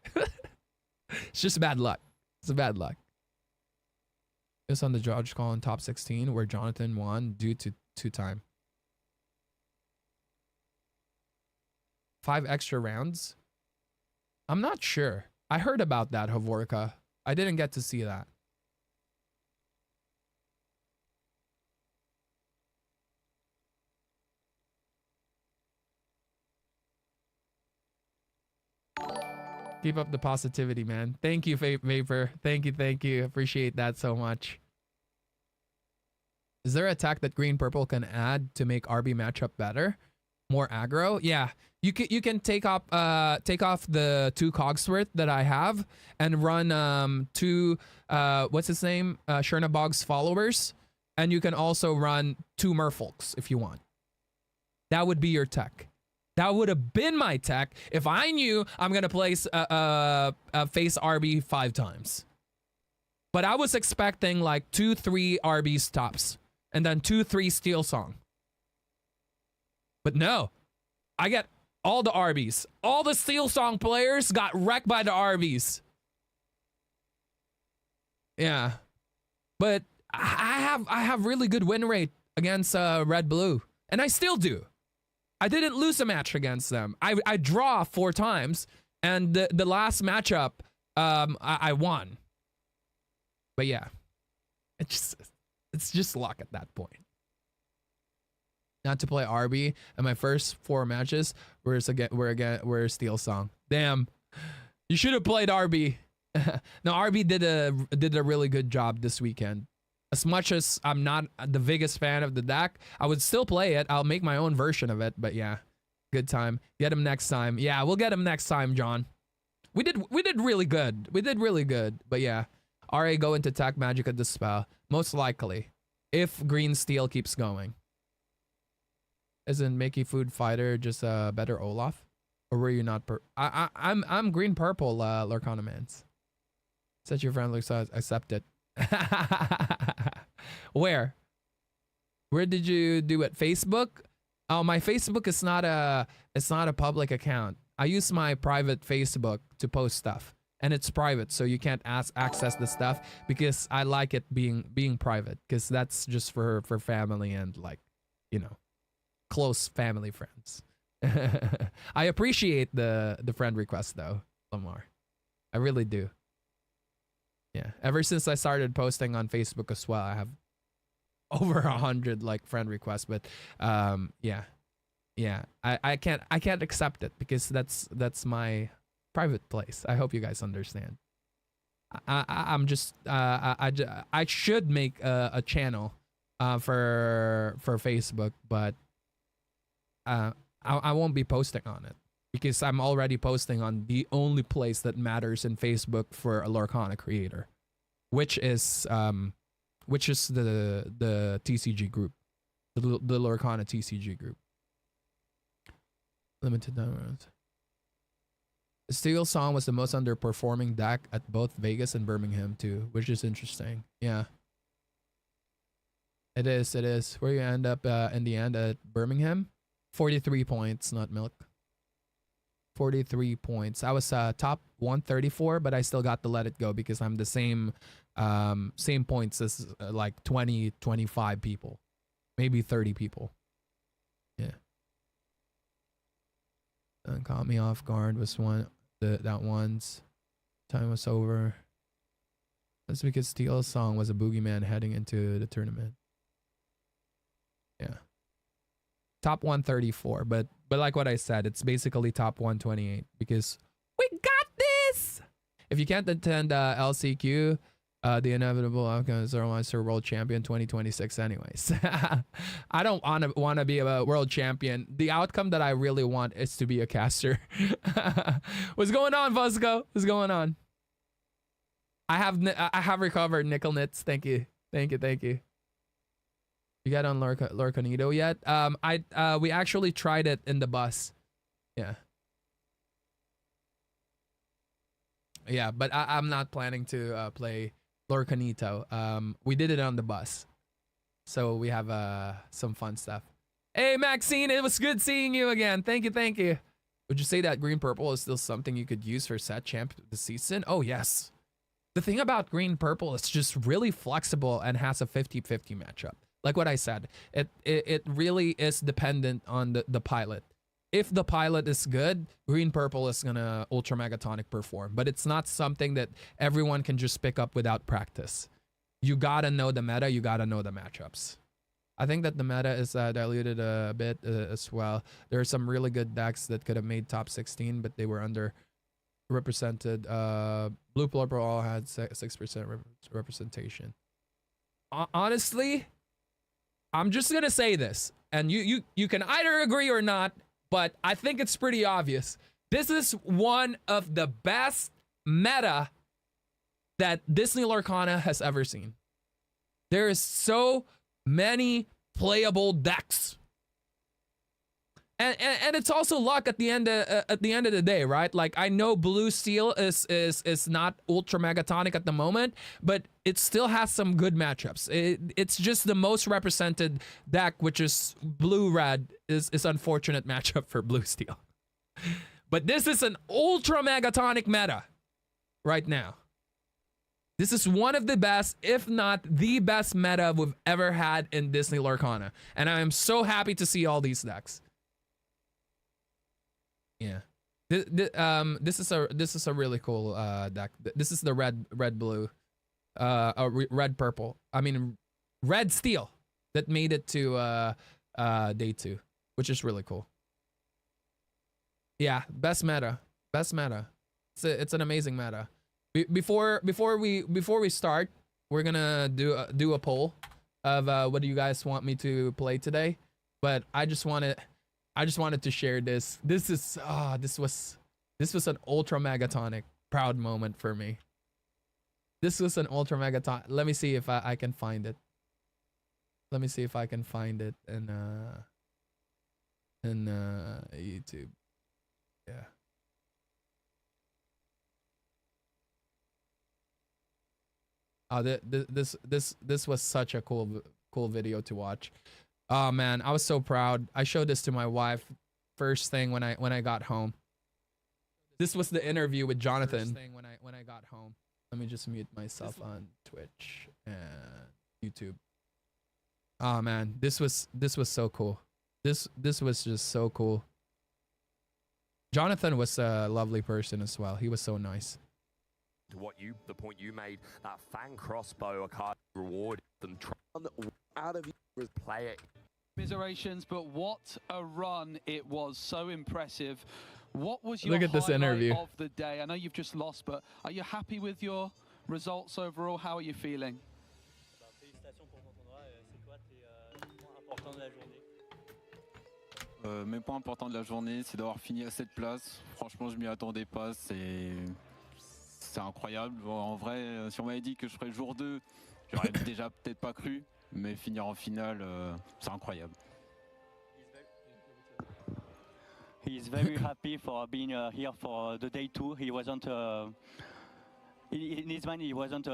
It's just bad luck. It's bad luck. This on the judge call in top 16 where Jonathan won due to 2-time. 5 extra rounds? I'm not sure. I heard about that, Havorka. I didn't get to see that. Keep up the positivity, man. Thank you, Vapor. Thank you. Appreciate that so much. Is there a attack that green purple can add to make RB matchup better? More aggro? Yeah. You can take off the 2 Cogsworth that I have and run 2 what's his name? Chernabog's followers. And you can also run 2 Merfolks if you want. That would be your tech. That would have been my tech if I knew I'm gonna place face RB 5 times. But I was expecting like 2-3 RBs tops and then 2-3 Steel Song. But no, I get all the RBs. All the Steel Song players got wrecked by the RBs. Yeah, but I have really good win rate against Red Blue, and I still do. I didn't lose a match against them. I draw 4 times, and the last matchup, I won. But yeah, it's just luck at that point. Not to play RB, and my first 4 matches were Steel Song. Damn, you should have played RB. No, RB did a really good job this weekend. As much as I'm not the biggest fan of the deck, I would still play it. I'll make my own version of it. But yeah, good time. Get him next time. Yeah, we'll get him next time, John. We did really good. We did really good. But yeah, RA go into attack magic at the spell. Most likely, if green steel keeps going. Isn't Mickey Food Fighter just a better Olaf? Or were you not? I'm green purple, Lurkana Mans. Said your friend looks so accept it. Where did you do it? Facebook? Oh, my Facebook is not a public account. I use my private Facebook to post stuff, and it's private, so you can't access the stuff because I like it being private, because that's just for family and, like, you know, close family friends. I appreciate the friend request though, Lamar. I really do. Yeah, ever since I started posting on Facebook as well, I have over 100 like friend requests. But yeah, I can't accept it because that's my private place. I hope you guys understand. I'm just I should make a channel for Facebook, but I won't be posting on it because I'm already posting on the only place that matters in Facebook for a Lorcana creator, which is the TCG group, the Lorcana TCG group. Limited downloads. The Steel Song was the most underperforming deck at both Vegas and Birmingham too, which is interesting. Yeah. It is. Where you end up in the end at Birmingham? 43 points, not milk. 43 points. I was top 134, but I still got to let it go because I'm the same points as like 20, 25 people. Maybe 30 people. Yeah. Caught me off guard was that one's time was over. That's because Steel Song was a boogeyman heading into the tournament. Yeah. Top 134, but like what I said, it's basically top 128 because we got this. If you can't attend LCQ, the inevitable outcome is Zeromeister World Champion 2026 anyways. I don't want to be a world champion. The outcome that I really want is to be a caster. What's going on, Fusco? What's going on? I have recovered nickel knits. Thank you. You got on Lorcanito yet? We actually tried it in the bus. Yeah. Yeah, but I'm not planning to play Lorcanito. We did it on the bus. So we have some fun stuff. Hey Maxine, it was good seeing you again. Thank you. Would you say that green purple is still something you could use for set champ this season? Oh yes. The thing about green purple is just really flexible and has a 50-50 matchup. Like what I said, it really is dependent on the pilot. If the pilot is good, green purple is gonna ultra megatonic perform, but it's not something that everyone can just pick up without practice. You gotta know the meta, you gotta know the matchups. I think that the meta is diluted a bit as well. There are some really good decks that could have made top 16, but they were underrepresented. Blue purple all had 6% representation. Honestly, I'm just gonna say this, and you can either agree or not, but I think it's pretty obvious. This is one of the best meta that Disney Lorcana has ever seen. There is so many playable decks. And it's also luck at the end of the day, right? Like, I know blue steel is not ultra megatonic at the moment, but it still has some good matchups. It's just the most represented deck, which is blue red, is unfortunate matchup for blue steel. But this is an ultra megatonic meta right now. This is one of the best, if not the best meta we've ever had in Disney Lorcana, and I am so happy to see all these decks. Yeah, this is a really cool deck. This is the red blue, red purple. I mean, red steel that made it to day 2, which is really cool. Yeah, best meta. It's an amazing meta. Before we start, we're gonna do a poll of what do you guys want me to play today. But I just wanted to share this. This was an ultra megatonic proud moment for me. This was an ultra megatonic. Let me see if I can find it. Let me see if I can find it in YouTube. Yeah. Oh, this was such a cool video to watch. Oh man, I was so proud. I showed this to my wife first thing when I got home. This was the interview with Jonathan. First thing when I got home. Let me just mute myself on Twitch and YouTube. Oh man, this was so cool. This was just so cool. Jonathan was a lovely person as well. He was so nice. The point you made, that Fang Crossbow, a card reward them out of your player. Commiserations, but what a run it was. So impressive. What was your Look at this interview of the day? I know you've just lost, but are you happy with your results overall? How are you feeling? Mes points importants de la journée, c'est d'avoir fini à cette place. Franchement, je m'y attendais pas. C'est incroyable. Bon, en vrai, si on m'avait dit que je ferais jour 2, j'aurais déjà peut-être pas cru. Mais finir en finale, c'est incroyable. He's very happy for being here for the day 2. He wasn't in his mind. He wasn't.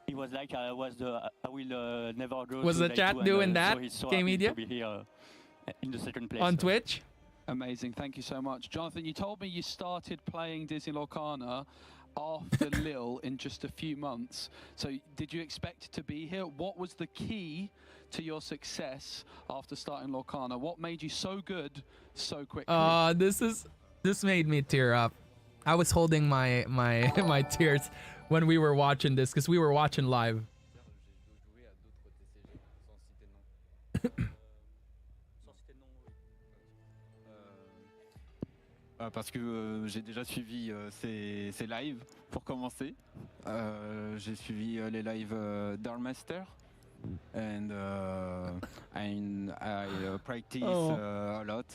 He was like, I will never go. Was to the chat doing that? So he's so K-Media? to be here in the second place. On Twitch? Amazing. Thank you so much. Jonathan, you told me you started playing Disney Lorcana after Lille in just a few months. So did you expect to be here? What was the key to your success after starting Lorcana? What made you so good so quickly? This made me tear up. I was holding my my tears when we were watching this because we were watching live. Parce que j'ai déjà suivi ces lives pour commencer. J'ai suivi les lives Grandmaster and I practice a lot.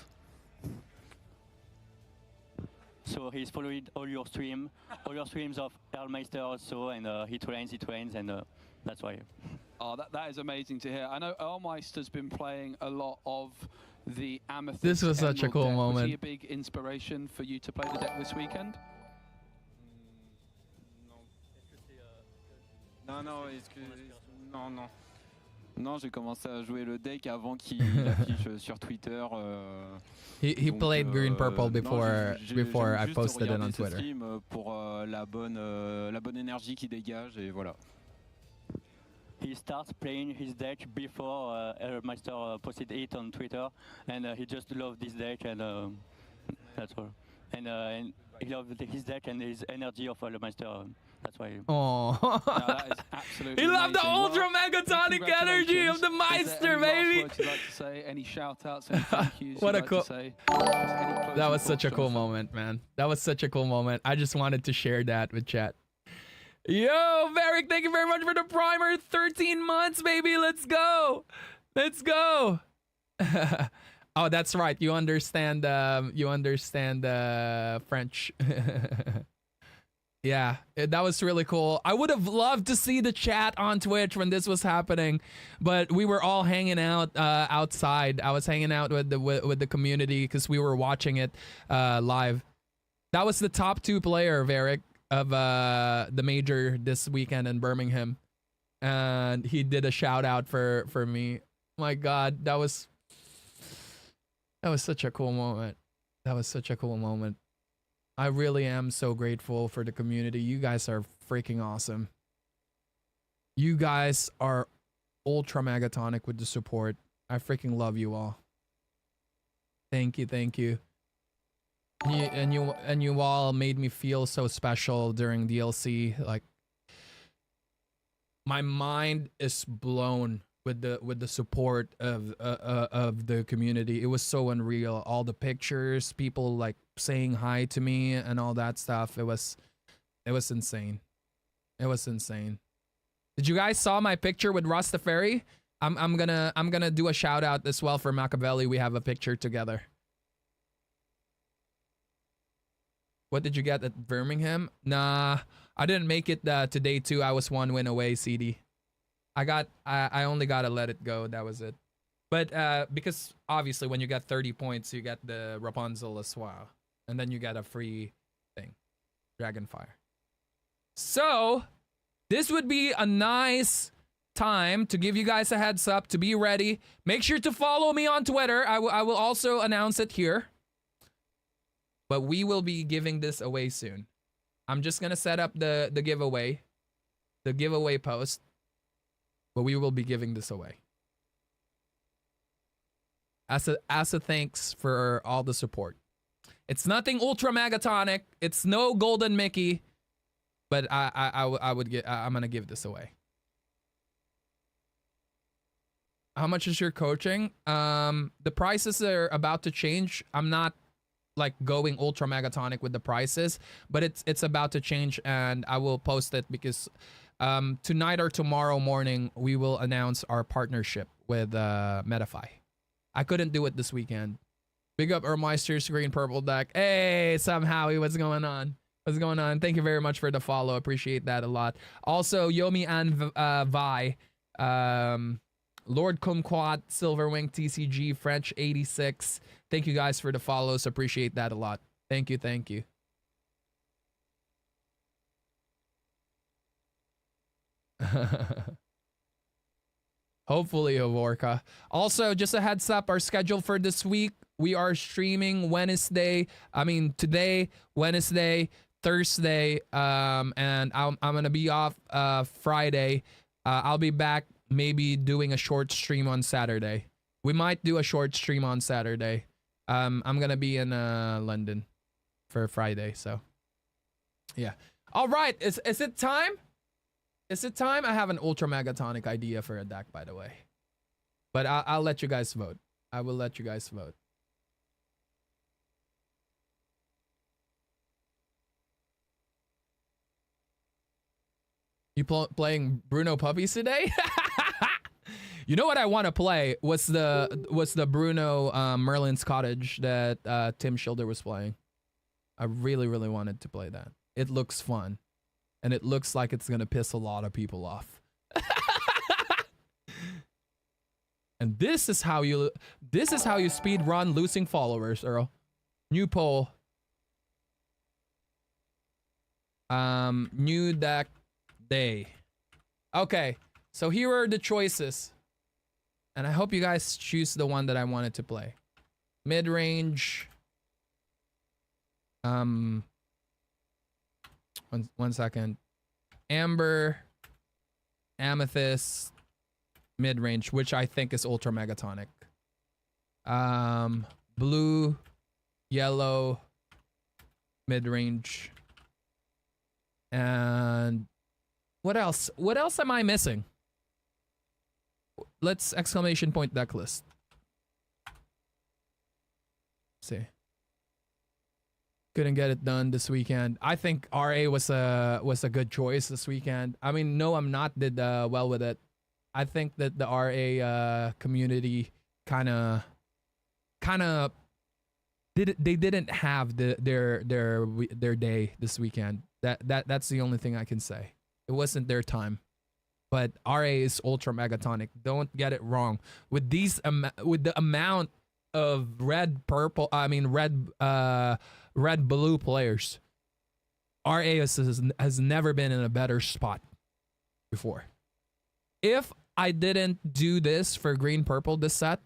So he's following all your streams of Grandmaster also, and he trains, and that's why. Oh, that is amazing to hear. I know Ermeister's been playing a lot of the Amethyst. This was such a cool deck. moment. Was he a big inspiration for you to play the deck this weekend? Non, Non, j'ai commencé à jouer le deck avant qu'il affiche sur Twitter. He Donc, played green purple non, before j'aime I juste posted it regarder on ce Twitter. stream pour la bonne énergie qu'il dégage et voilà. He starts playing his deck before Grandmaster posted it on Twitter, and he just loved this deck, and that's all. And he loved his deck and his energy of Grandmaster. That's why. Oh, No, that is absolutely he loved the amazing. ultra Well, megatonic energy of the congratulations. Meister, Is there any baby. last words you'd like to say? Any shout outs, any thank yous What you'd a like cool- to say? Just any closing That was such a thoughts, cool Jonathan? moment, man. That was such a cool moment. I just wanted to share that with chat. Yo, Varric, thank you very much for the primer. 13 months, baby. Let's go. Let's go. Oh, that's right. You understand French. Yeah, that was really cool. I would have loved to see the chat on Twitch when this was happening, but we were all hanging out outside. I was hanging out with the community because we were watching it live. That was the top 2 player, Varric, of the major this weekend in Birmingham, and he did a shout out for me. My God, that was such a cool moment. That was such a cool moment. I really am so grateful for the community. You guys are freaking awesome. You guys are ultra megatonic with the support. I freaking love you all. Thank you, thank you. And you all made me feel so special during DLC. Like, my mind is blown with the support of the community. It was so unreal. All the pictures, people like saying hi to me and all that stuff. It was insane. It was insane. Did you guys saw my picture with Rastafari? I'm gonna do a shout out as well for Machiavelli. We have a picture together. What did you get at Birmingham? Nah, I didn't make it to day 2. I was 1 win away, CD. I only gotta let it go. That was it. But because obviously when you got 30 points, you get the Rapunzel as well. And then you get a free thing. Dragonfire. So, this would be a nice time to give you guys a heads up to be ready. Make sure to follow me on Twitter. I will also announce it here. But we will be giving this away soon. I'm just gonna set up the giveaway post. But we will be giving this away. As a thanks for all the support. It's nothing ultra megatonic. It's no golden Mickey. But I'm gonna give this away. How much is your coaching? The prices are about to change. I'm not like going ultra megatonic with the prices, but it's about to change, and I will post it because tonight or tomorrow morning we will announce our partnership with Metafy. I couldn't do it this weekend. Big up Ermeister's green purple deck. Hey, somehow what's going on? What's going on? Thank you very much for the follow. Appreciate that a lot. Also, Yomi and Vi, Lord Kumquat, Silverwing, TCG, French 86. Thank you guys for the follows. Appreciate that a lot. Thank you, thank you. Hopefully, Avorka. Also, just a heads up, our schedule for this week, we are streaming today, Wednesday, Thursday, and I'm gonna be off Friday. I'll be back maybe doing a short stream on Saturday. We might do a short stream on Saturday. I'm gonna be in London for Friday, so yeah. All right, is it time? Is it time? I have an ultra megatonic idea for a deck, by the way, but I'll let you guys vote. I will let you guys vote. You playing Bruno Puppies today? You know what I want to play was the Bruno Merlin's Cottage that Tim Schilder was playing. I really, really wanted to play that. It looks fun. And it looks like it's gonna piss a lot of people off. And this is how you speed run losing followers, Earl. New poll. New deck day. Okay, so here are the choices. And I hope you guys choose the one that I wanted to play. Mid-range. One second. Amber, Amethyst, mid-range, which I think is ultra megatonic. Blue, yellow, mid-range. And what else? What else am I missing? Let's exclamation point deck list. See. Couldn't get it done this weekend. I think RA was a good choice this weekend. I mean, no, I'm not did well with it. I think that the RA community kind of didn't have their day this weekend. That's the only thing I can say. It wasn't their time. But RA is ultra megatonic. Don't get it wrong. With the amount of red blue players, RA has never been in a better spot before. If I didn't do this for green purple this set,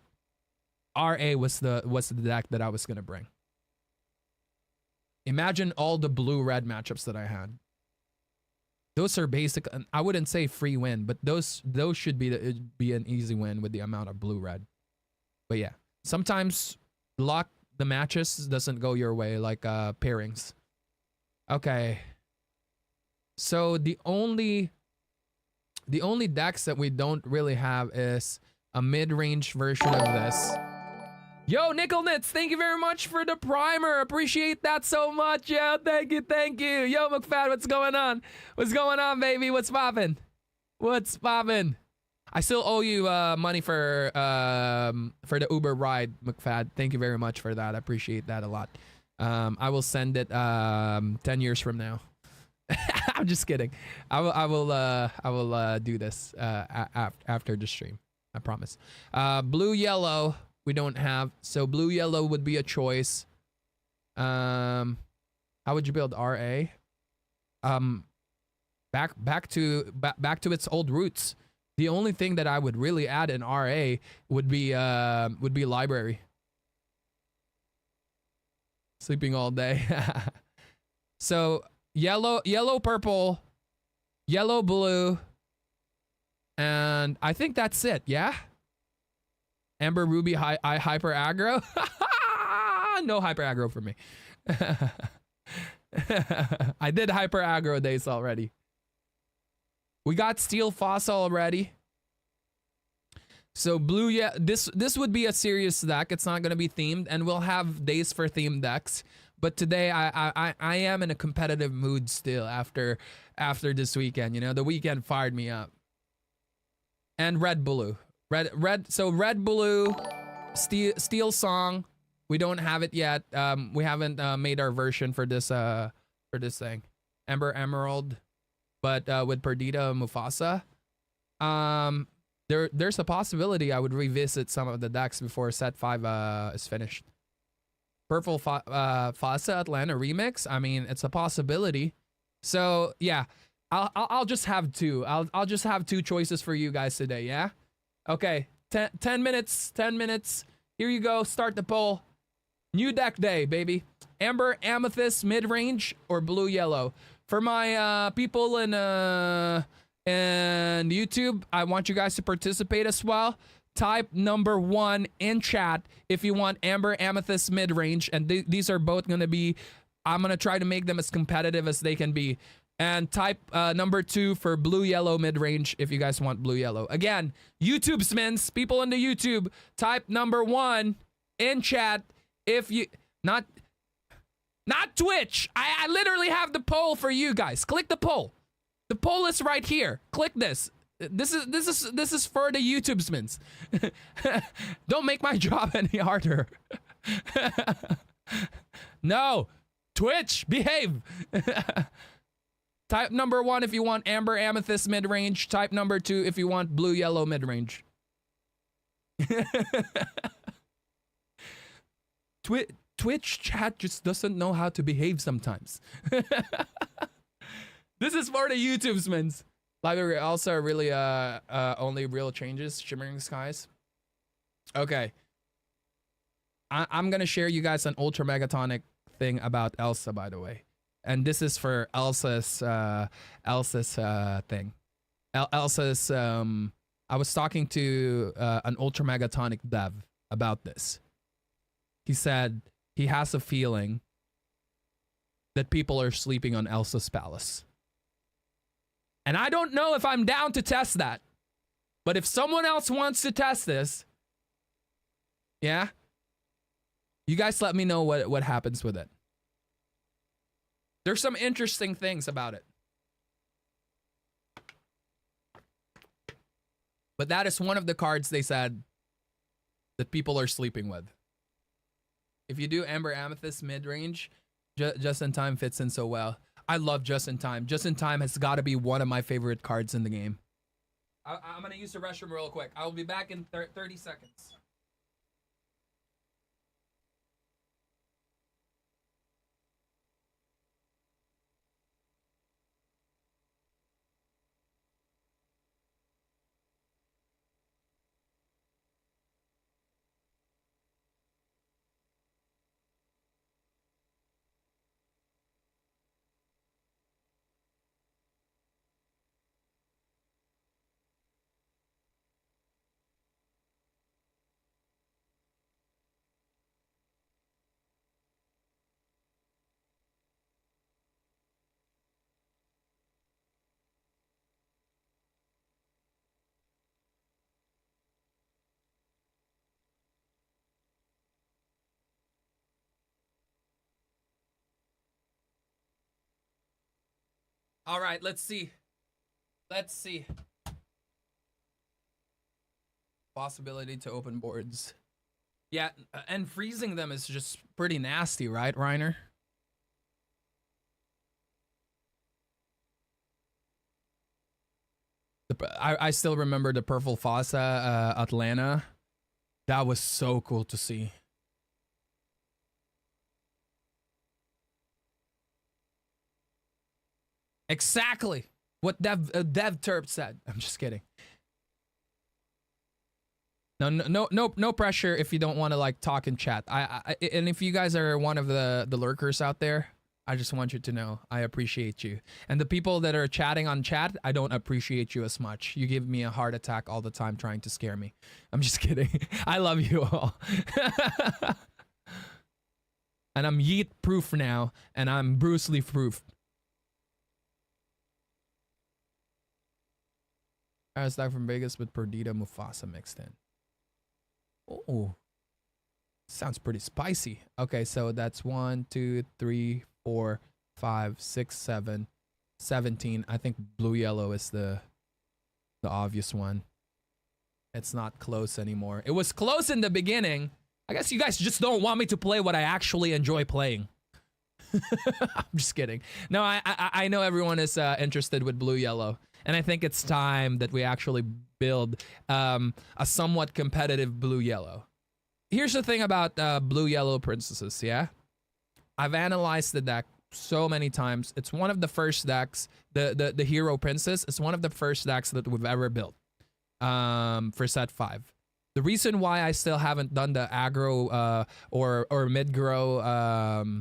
RA was the deck that I was gonna bring. Imagine all the blue red matchups that I had. Those are basic. I wouldn't say free win, but those should be an easy win with the amount of blue red. But yeah, sometimes luck, the matches doesn't go your way, like pairings. Okay. So the only decks that we don't really have is a mid-range version of this. Yo, Nickel Knits, thank you very much for the primer. Appreciate that so much. Yo, thank you. Yo, McFad, what's going on? What's going on, baby? What's poppin'? What's poppin'? I still owe you money for the Uber ride, McFad. Thank you very much for that. I appreciate that a lot. I will send it 10 years from now. I'm just kidding. I will do this after the stream. I promise. Blue yellow we don't have, so blue yellow would be a choice. How would you build RA? Back to its old roots. The only thing that I would really add in RA would be library. Sleeping all day. So yellow, purple, yellow, blue, and I think that's it. Yeah. Amber, Ruby, hyper aggro. No hyper aggro for me. I did hyper aggro days already. We got steel fossil already. So blue, yeah, this would be a serious deck. It's not gonna be themed, and we'll have days for themed decks. But today I am in a competitive mood still after this weekend. You know, the weekend fired me up. And red blue. So red blue, steel song. We don't have it yet. We haven't made our version for this thing. Ember Emerald, but with Perdita Mufasa. There's a possibility I would revisit some of the decks before set 5 is finished. Purple Fasa Atlanta remix. I mean, it's a possibility. So yeah, I'll just have two. I'll just have two choices for you guys today. Yeah. Okay. 10 minutes. 10 minutes. Here you go. Start the poll. New deck day, baby. Amber, Amethyst, mid-range, or blue yellow. For my people in YouTube, I want you guys to participate as well. Type number 1 in chat if you want Amber, Amethyst, mid-range, and these are both gonna be. I'm gonna try to make them as competitive as they can be. And type number 2 for blue yellow mid-range if you guys want blue yellow. Again, YouTube smins, people in the YouTube, type number 1 in chat if you not Twitch. I literally have the poll for you guys. Click the poll. The poll is right here. Click this. This is for the YouTube smins. Don't make my job any harder. No, Twitch, behave. Type number 1 if you want Amber, Amethyst, mid-range. Type number 2 if you want blue, yellow, mid-range. Twitch chat just doesn't know how to behave sometimes. This is for the YouTubesmans. Library also really only real changes, Shimmering Skies. Okay. I'm gonna share you guys an ultra megatonic thing about Elsa, by the way, and this is for Elsa's thing. Elsa's. I was talking to an ultra megatonic dev about this. He said he has a feeling that people are sleeping on Elsa's palace, and I don't know if I'm down to test that. But if someone else wants to test this, yeah. You guys let me know what happens with it. There's some interesting things about it. But that is one of the cards they said that people are sleeping with. If you do Ember Amethyst mid-range, Just in Time fits in so well. I love Just in Time. Just in Time has got to be one of my favorite cards in the game. I'm going to use the restroom real quick. I will be back in 30 seconds. All right, let's see. Possibility to open boards. Yeah, and freezing them is just pretty nasty, right, Reiner? I still remember the Purple Fossa Atlanta. That was so cool to see. Exactly what Dev Terp said. I'm just kidding. No pressure if you don't want to like talk in chat. And if you guys are one of the lurkers out there, I just want you to know I appreciate you. And the people that are chatting on chat, I don't appreciate you as much. You give me a heart attack all the time trying to scare me. I'm just kidding. I love you all. And I'm yeet proof now, and I'm Bruce Lee proof. Stack from Vegas with Perdita Mufasa mixed in. Oh, sounds pretty spicy. Okay, so that's 1, 2, 3, 4, 5, 6, 7, 17. I think blue yellow is the obvious one. It's not close anymore. It was close in the beginning. I guess you guys just don't want me to play what I actually enjoy playing. I'm just kidding. No, I know everyone is interested with blue yellow. And I think it's time that we actually build a somewhat competitive blue-yellow. Here's the thing about blue-yellow princesses, yeah? I've analyzed the deck so many times. It's one of the first decks, the hero princess, is one of the first decks that we've ever built for set 5. The reason why I still haven't done the aggro or mid-grow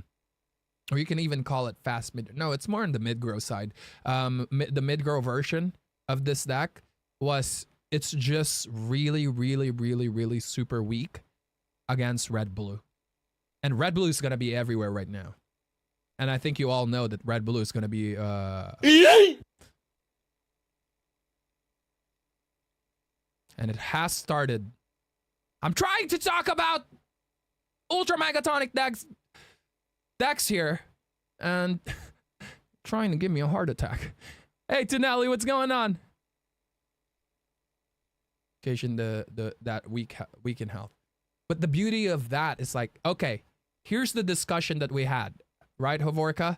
or you can even call it fast mid. No, it's more on the mid-grow side. The mid-grow version of this deck it's just really super weak against red-blue. And red-blue is going to be everywhere right now. And I think you all know that red-blue is going to be... And it has started. I'm trying to talk about Ultra Megatonic decks here, and trying to give me a heart attack. Hey Tonelli, what's going on? Occasion that weak in health. But the beauty of that is like, okay, here's the discussion that we had, right, Hovorka?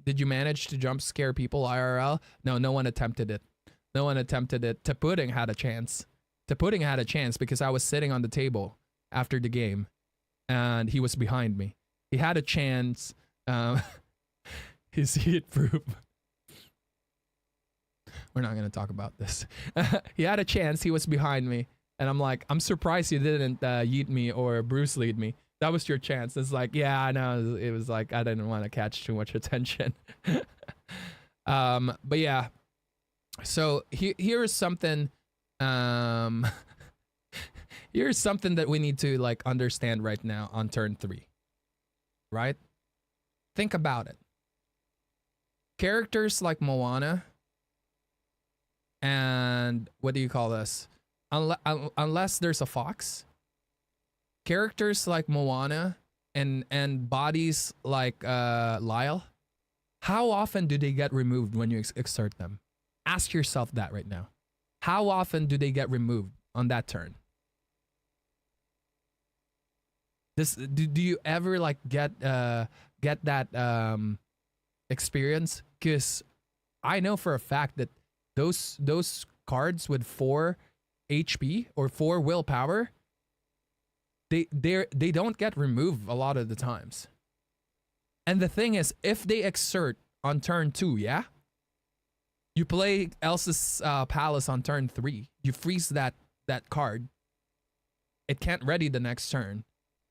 Did you manage to jump scare people IRL? No one attempted it. No one attempted it. Tapudding had a chance. Tapudding had a chance because I was sitting on the table after the game, and he was behind me. He had a chance. His heat proof. We're not going to talk about this. He had a chance. He was behind me. And I'm like, I'm surprised you didn't yeet me or Bruce lead me. That was your chance. It's like, yeah, I know. It was like, I didn't want to catch too much attention. But yeah. So here is something, here's something that we need to like understand right now on turn 3, right? Think about it. Characters like Moana and what do you call this? Unless there's a fox, characters like Moana and bodies like Lyle, how often do they get removed when you exert them? Ask yourself that right now. How often do they get removed on that turn? Do you ever like get that experience? Because I know for a fact that those cards with 4 HP or 4 willpower, they don't get removed a lot of the times. And the thing is, if they exert on turn 2, yeah, you play Elsa's Palace on turn 3, you freeze that card, it can't ready the next turn.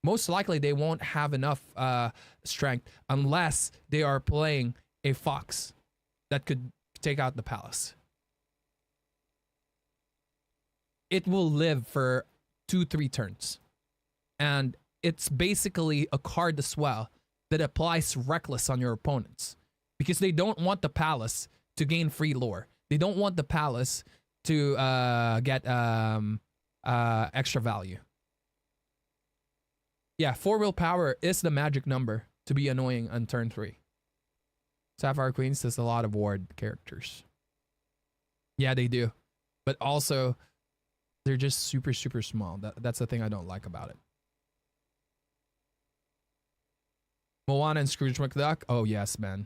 Most likely they won't have enough strength unless they are playing a fox that could take out the palace. It will live for 2-3 turns. And it's basically a card as well that applies reckless on your opponents. Because they don't want the palace to gain free lore. They don't want the palace to get extra value. Yeah, 4 willpower is the magic number to be annoying on turn 3. Sapphire Queens does a lot of ward characters. Yeah, they do. But also, they're just super, super small. That's the thing I don't like about it. Moana and Scrooge McDuck? Oh, yes, man.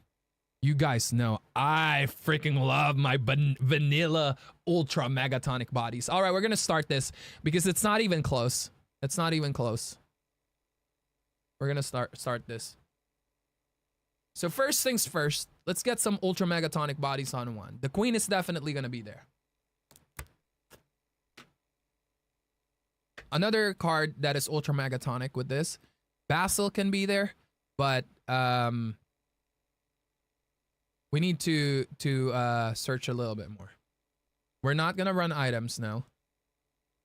You guys know I freaking love my vanilla ultra megatonic bodies. All right, we're going to start this because it's not even close. It's not even close. We're going to start this. So first things first, let's get some ultra megatonic bodies on one. The queen is definitely going to be there. Another card that is ultra megatonic with this, Basil can be there, but we need to search a little bit more. We're not going to run items now.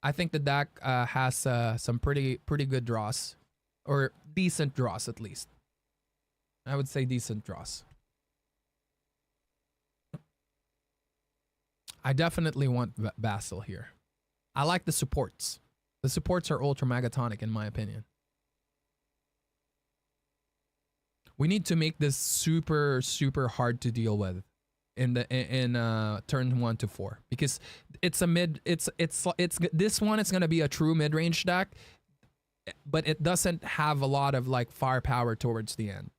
I think the deck has some pretty good draws. Or decent draws, at least. I would say decent draws. I definitely want Basil here. I like the supports. The supports are ultra megatonic, in my opinion. We need to make this super, super hard to deal with in turn 1 to 4 because it's a mid. It's this one. It's gonna be a true mid-range deck. But it doesn't have a lot of like firepower towards the end.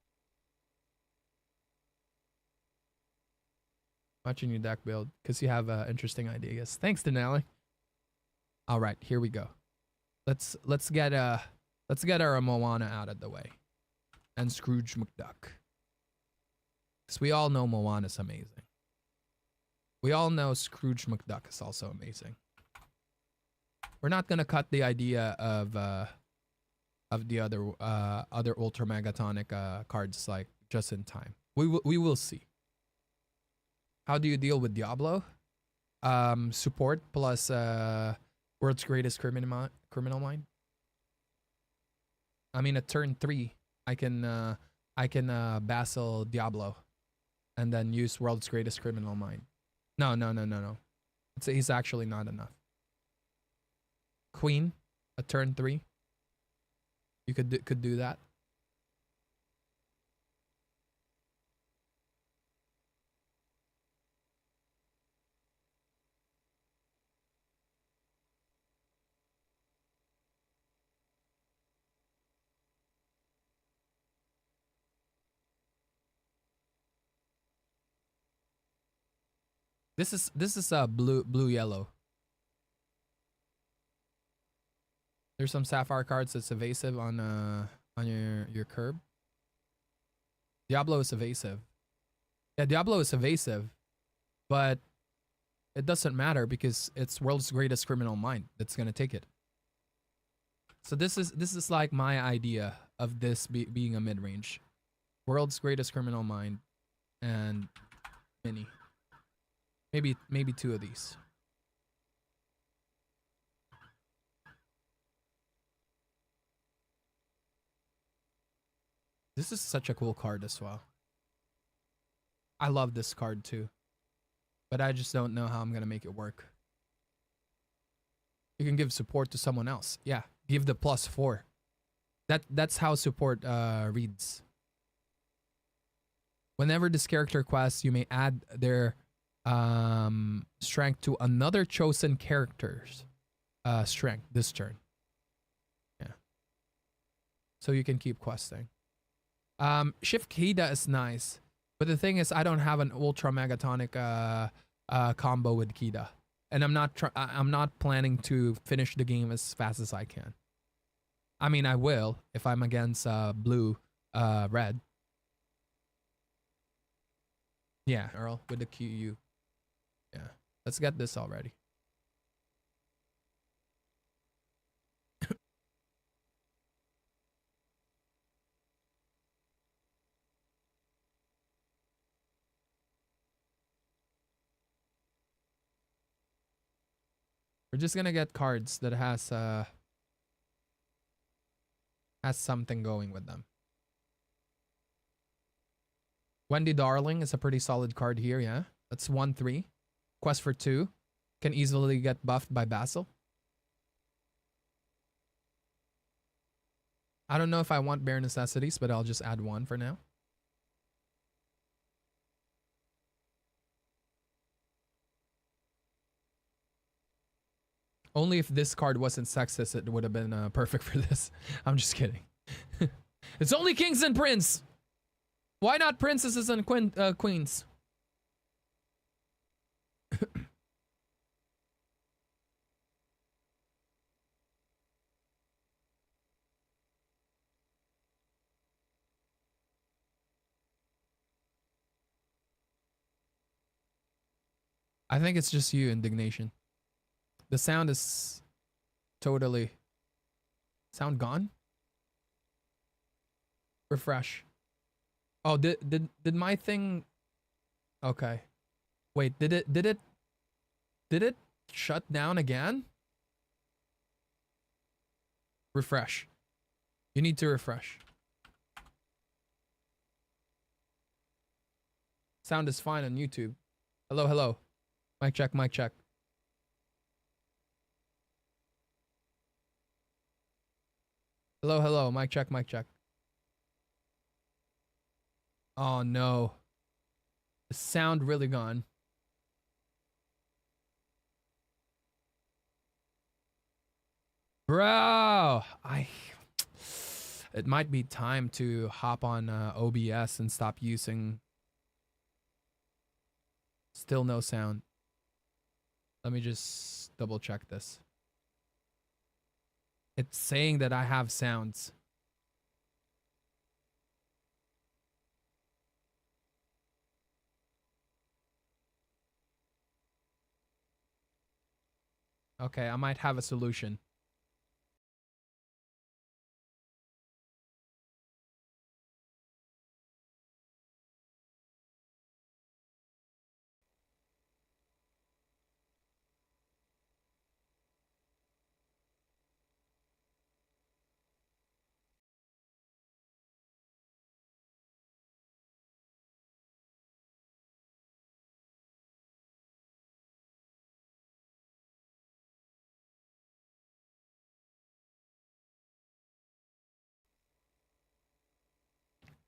Watching your deck build because you have interesting ideas. Thanks, Denali. All right, here we go. Let's get our Moana out of the way, and Scrooge McDuck. Because we all know Moana's amazing. We all know Scrooge McDuck is also amazing. We're not gonna cut the idea of the other ultra megatonic cards like just in time. We will see. How do you deal with Diablo? Support plus world's greatest criminal mind. I mean, at turn 3, I can Basil Diablo, and then use world's greatest criminal mind. No. It's actually not enough. Queen at turn 3. You could do that. This is blue yellow. There's some sapphire cards that's evasive on your curb. Diablo is evasive. Yeah, Diablo is evasive, but it doesn't matter because it's world's greatest criminal mind that's gonna take it. So this is like my idea of this being a mid-range. World's greatest criminal mind and mini. Maybe two of these. This is such a cool card as well. I love this card too. But I just don't know how I'm gonna make it work. You can give support to someone else. Yeah, give the +4. That's how support reads. Whenever this character quests, you may add their strength to another chosen character's strength this turn. Yeah. So you can keep questing. Shift Kida is nice, but the thing is, I don't have an ultra megatonic combo with Kida, and I'm not planning to finish the game as fast as I can. I mean, I will if I'm against blue, red. Yeah, Earl with the QU. Yeah, let's get this already. We're just gonna get cards that has something going with them. Wendy Darling is a pretty solid card here, yeah. That's 1/3. Quest for 2. Can easily get buffed by Basil. I don't know if I want bare necessities, but I'll just add 1 for now. Only if this card wasn't sexist, it would have been perfect for this. I'm just kidding. It's only kings and prince. Why not princesses and queens? I think it's just you, Indignation. The sound is totally... Sound gone? Refresh. Oh, did my thing... Okay. Wait, did it shut down again? Refresh. You need to refresh. Sound is fine on YouTube. Hello, hello. Mic check, mic check. Hello, hello. Mic check, mic check. Oh no. The sound really gone. Bro, it might be time to hop on OBS and stop using. Still no sound. Let me just double check this. It's saying that I have sounds. Okay, I might have a solution.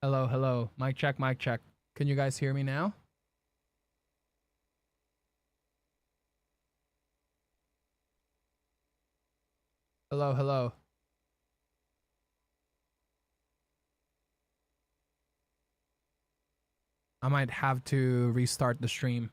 Hello, hello. Mic check, mic check. Can you guys hear me now? Hello, hello. I might have to restart the stream.